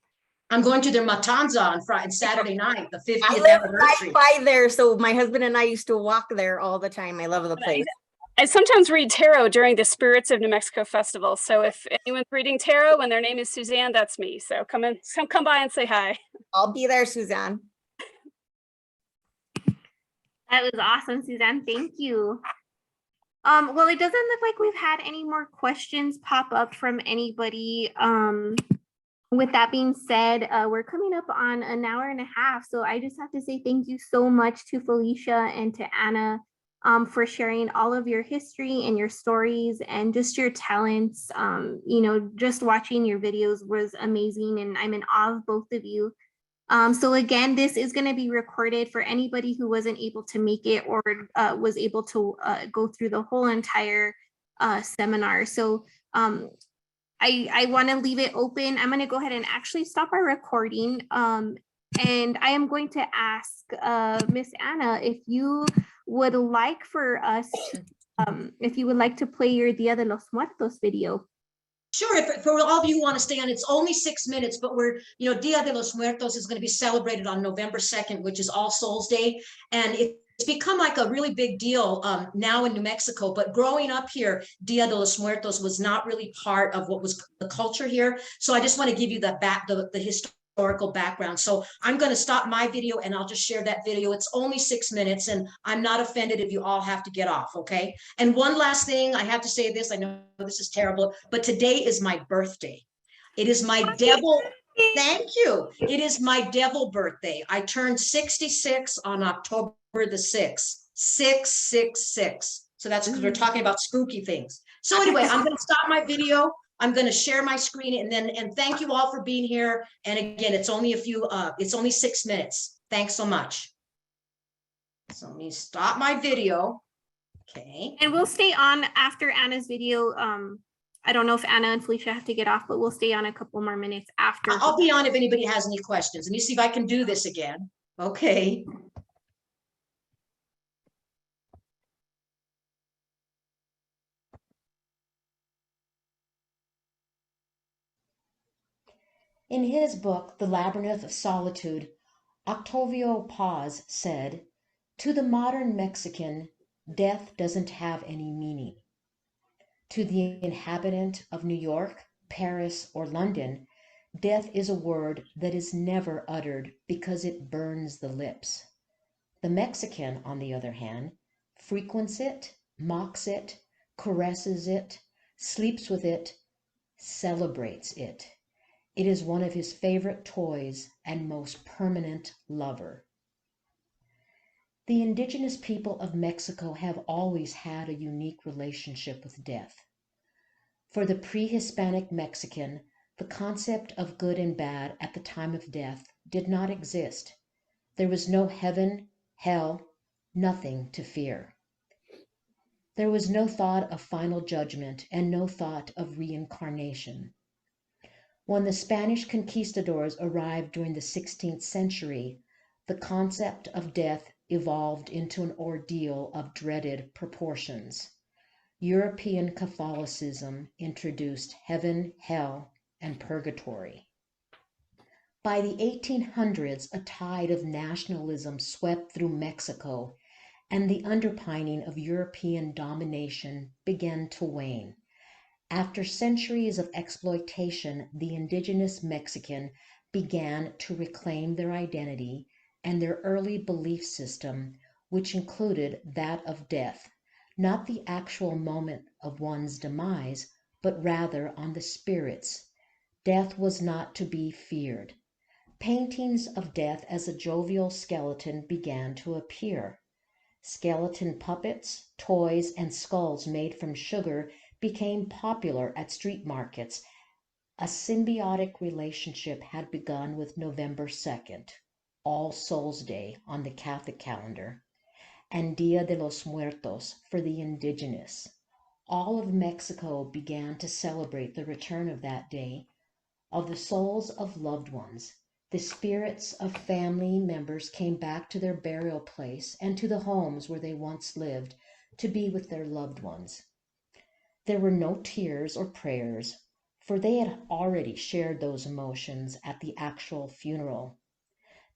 I'm going to their matanza on Friday, Saturday night, the 50th
I live
anniversary.
right by there, so my husband and I used to walk there all the time. I love the place.
I sometimes read tarot during the Spirits of New Mexico Festival. So if anyone's reading tarot and their name is Suzanne, that's me. So come by and say hi.
I'll be there, Suzanne.
That was awesome, Suzanne. Thank you. Well, it doesn't look like we've had any more questions pop up from anybody. With that being said, we're coming up on an hour and a half. So I just have to say thank you so much to Felicia and to Anna for sharing all of your history and your stories and just your talents. You know, just watching your videos was amazing and I'm in awe of both of you. So again, this is going to be recorded for anybody who wasn't able to make it or was able to go through the whole entire seminar. So I want to leave it open. I'm going to go ahead and actually stop our recording. And I am going to ask Miss Anna if you would like for us, if you would like to play your Dia de los Muertos video.
Sure, for all of you who want to stay on, it's only 6 minutes, but Dia de los Muertos is going to be celebrated on November 2nd, which is All Souls Day. And it's become like a really big deal now in New Mexico, but growing up here, Dia de los Muertos was not really part of what was the culture here. So I just want to give you the historical background. So I'm going to stop my video and I'll just share that video. It's only 6 minutes and I'm not offended if you all have to get off, okay? And one last thing, I have to say this, I know this is terrible, but today is my birthday. It is my devil. Thank you. It is my devil birthday. I turned 66 on October the 6th, 666. So that's because we're talking about spooky things. So anyway, I'm going to stop my video. I'm going to share my screen and thank you all for being here. And again, it's only it's only 6 minutes. Thanks so much. So let me stop my video. Okay.
And we'll stay on after Anna's video. I don't know if Anna and Felicia have to get off, but we'll stay on a couple more minutes after.
I'll be on if anybody has any questions. Let me see if I can do this again. Okay.
In his book, The Labyrinth of Solitude, Octavio Paz said, "To the modern Mexican, death doesn't have any meaning. To the inhabitant of New York, Paris, or London, death is a word that is never uttered because it burns the lips. The Mexican, on the other hand, frequents it, mocks it, caresses it, sleeps with it, celebrates it. It is one of his favorite toys and most permanent lover." The indigenous people of Mexico have always had a unique relationship with death. For the pre-Hispanic Mexican, the concept of good and bad at the time of death did not exist. There was no heaven, hell, nothing to fear. There was no thought of final judgment and no thought of reincarnation. When the Spanish conquistadors arrived during the 16th century, the concept of death evolved into an ordeal of dreaded proportions. European Catholicism introduced heaven, hell, and purgatory. By the 1800s, a tide of nationalism swept through Mexico, and the underpinning of European domination began to wane. After centuries of exploitation, the indigenous Mexican began to reclaim their identity and their early belief system, which included that of death, not the actual moment of one's demise, but rather on the spirits. Death was not to be feared. Paintings of death as a jovial skeleton began to appear. Skeleton puppets, toys, and skulls made from sugar became popular at street markets. A symbiotic relationship had begun with November 2nd, All Souls Day on the Catholic calendar, and Dia de los Muertos for the indigenous. All of Mexico began to celebrate the return of that day, of the souls of loved ones. The spirits of family members came back to their burial place and to the homes where they once lived to be with their loved ones. There were no tears or prayers, for they had already shared those emotions at the actual funeral.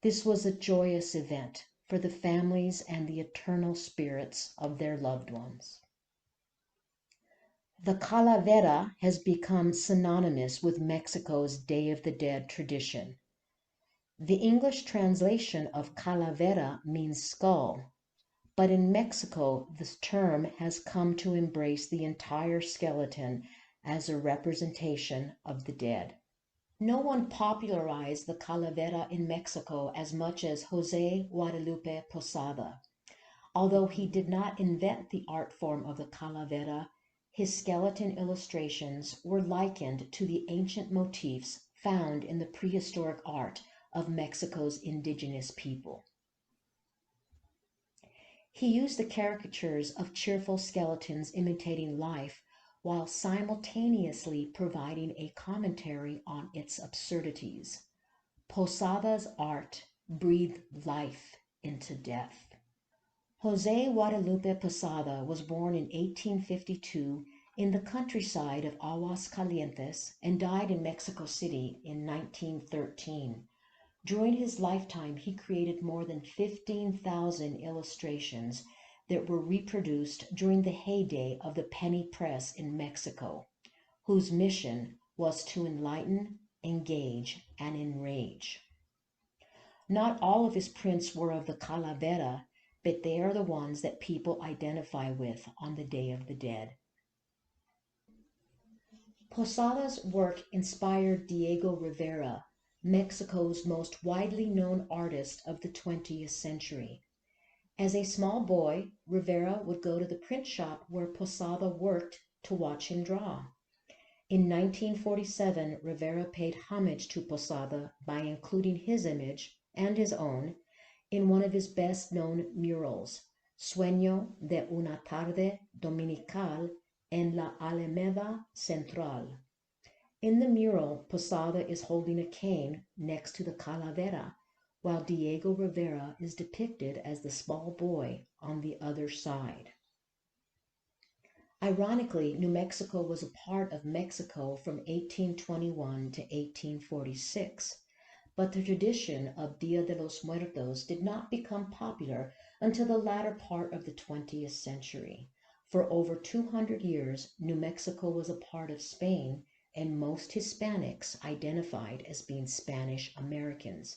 This was a joyous event for the families and the eternal spirits of their loved ones. The calavera has become synonymous with Mexico's Day of the Dead tradition. The English translation of calavera means skull, but in Mexico, this term has come to embrace the entire skeleton as a representation of the dead. No one popularized the calavera in Mexico as much as Jose Guadalupe Posada. Although he did not invent the art form of the calavera, his skeleton illustrations were likened to the ancient motifs found in the prehistoric art of Mexico's indigenous people. He used the caricatures of cheerful skeletons imitating life while simultaneously providing a commentary on its absurdities. Posada's art breathed life into death. Jose Guadalupe Posada was born in 1852 in the countryside of Aguascalientes and died in Mexico City in 1913. During his lifetime, he created more than 15,000 illustrations that were reproduced during the heyday of the penny press in Mexico, whose mission was to enlighten, engage, and enrage. Not all of his prints were of the calavera, but they are the ones that people identify with on the Day of the Dead. Posada's work inspired Diego Rivera, Mexico's most widely known artist of the 20th century. As a small boy, Rivera would go to the print shop where Posada worked to watch him draw. In 1947, Rivera paid homage to Posada by including his image and his own in one of his best-known murals, Sueño de una tarde dominical en la Alameda Central. In the mural, Posada is holding a cane next to the calavera, while Diego Rivera is depicted as the small boy on the other side. Ironically, New Mexico was a part of Mexico from 1821 to 1846, but the tradition of Dia de los Muertos did not become popular until the latter part of the 20th century. For over 200 years, New Mexico was a part of Spain, and most Hispanics identified as being Spanish Americans,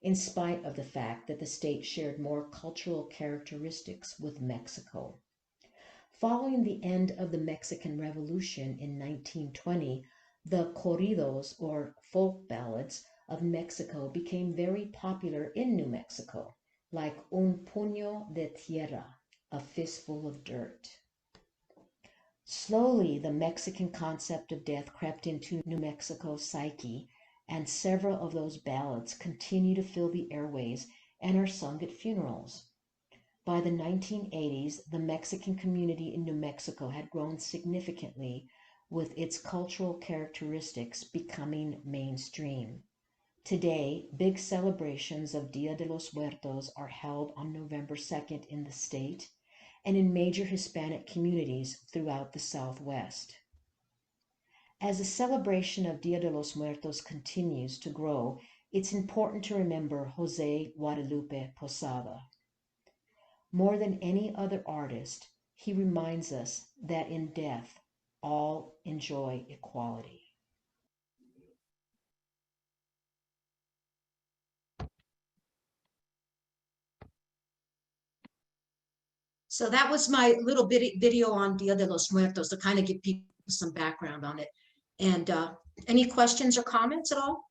in spite of the fact that the state shared more cultural characteristics with Mexico. Following the end of the Mexican Revolution in 1920, the corridos, or folk ballads, of Mexico became very popular in New Mexico, like Un Puño de Tierra, a fistful of dirt. Slowly, the Mexican concept of death crept into New Mexico's psyche, and several of those ballads continue to fill the airways and are sung at funerals. By the 1980s, the Mexican community in New Mexico had grown significantly, with its cultural characteristics becoming mainstream. Today, big celebrations of Dia de los Muertos are held on November 2nd in the state and in major Hispanic communities throughout the Southwest. As the celebration of Dia de los Muertos continues to grow, it's important to remember Jose Guadalupe Posada. More than any other artist, he reminds us that in death, all enjoy equality.
So that was my little video on Dia de los Muertos to kind of give people some background on it. And any questions or comments at all?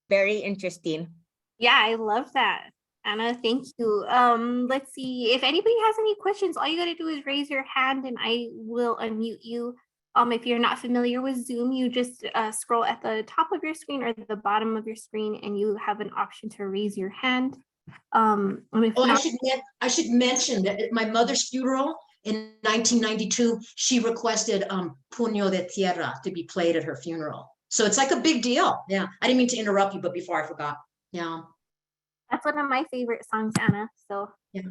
Very interesting.
Yeah, I love that. Anna, thank you. Let's see if anybody has any questions. All you got to do is raise your hand and I will unmute you. If you're not familiar with Zoom, you just scroll at the top of your screen or the bottom of your screen and you have an option to raise your hand.
I should mention that at my mother's funeral in 1992, she requested Puño de Tierra to be played at her funeral. So it's like a big deal. Yeah, I didn't mean to interrupt you, but before I forgot. Yeah.
That's one of my favorite songs, Anna. So
yeah.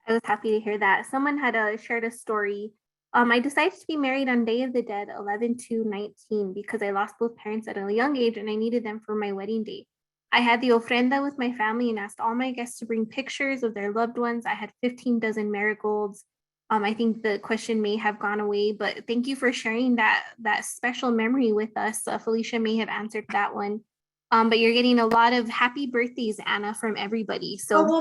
I was happy to hear that. Someone had shared a story. I decided to be married on Day of the Dead, 11/2/19, because I lost both parents at a young age and I needed them for my wedding day. I had the ofrenda with my family and asked all my guests to bring pictures of their loved ones. I had 15 dozen marigolds. I think the question may have gone away, but thank you for sharing that special memory with us. Felicia may have answered that one. But you're getting a lot of happy birthdays, Anna, from everybody. So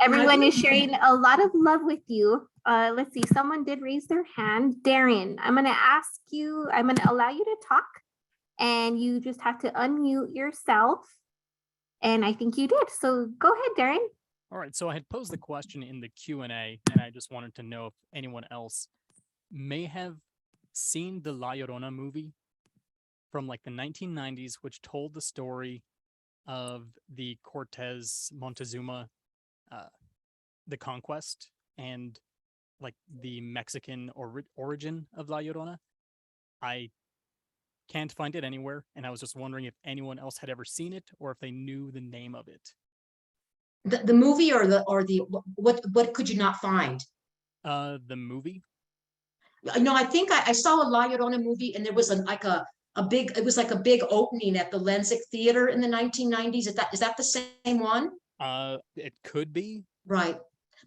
everyone is sharing a lot of love with you. Let's see, someone did raise their hand. Darren, I'm going to allow you to talk and you just have to unmute yourself. And I think you did. So go ahead, Darren.
All right, so I had posed the question in the Q&A and I just wanted to know if anyone else may have seen the La Llorona movie from like the 1990s, which told the story of the Cortez Montezuma, the conquest and like the Mexican origin of La Llorona. I can't find it anywhere, and I was just wondering if anyone else had ever seen it or if they knew the name of it.
The movie or what could you not find?
The movie.
No, I think I saw a La Llorona movie, and there was a big opening at the Lensic Theater in the 1990s. Is that the same one?
It could be.
Right.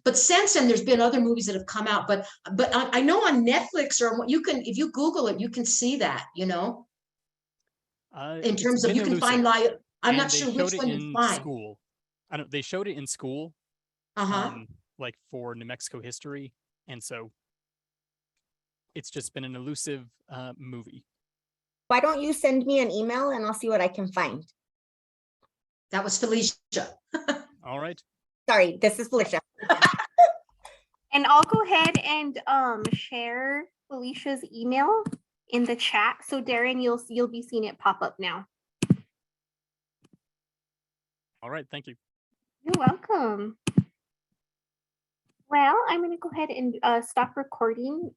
But since then, there's been other movies that have come out. But I know on Netflix or you can, if you Google it, you can see that. You know. In terms of you can find La. I'm not sure which one you find.
School. They showed it in school. Like for New Mexico history, and so it's just been an elusive movie.
Why don't you send me an email and I'll see what I can find?
That was Felicia.
All right.
Sorry, this is Felicia.
And I'll go ahead and share Felicia's email in the chat. So Darren, you'll be seeing it pop up now.
All right, thank you.
You're welcome. Well, I'm going to go ahead and stop recording.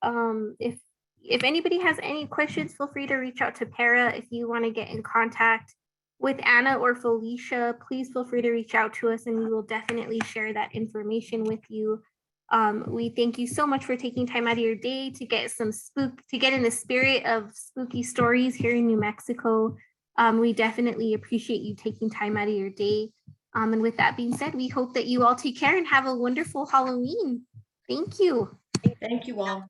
If anybody has any questions, feel free to reach out to Para. If you want to get in contact with Anna or Felicia, please feel free to reach out to us and we will definitely share that information with you. We thank you so much for taking time out of your day to get in the spirit of spooky stories here in New Mexico. We definitely appreciate you taking time out of your day. And with that being said, we hope that you all take care and have a wonderful Halloween. Thank you.
Thank you all.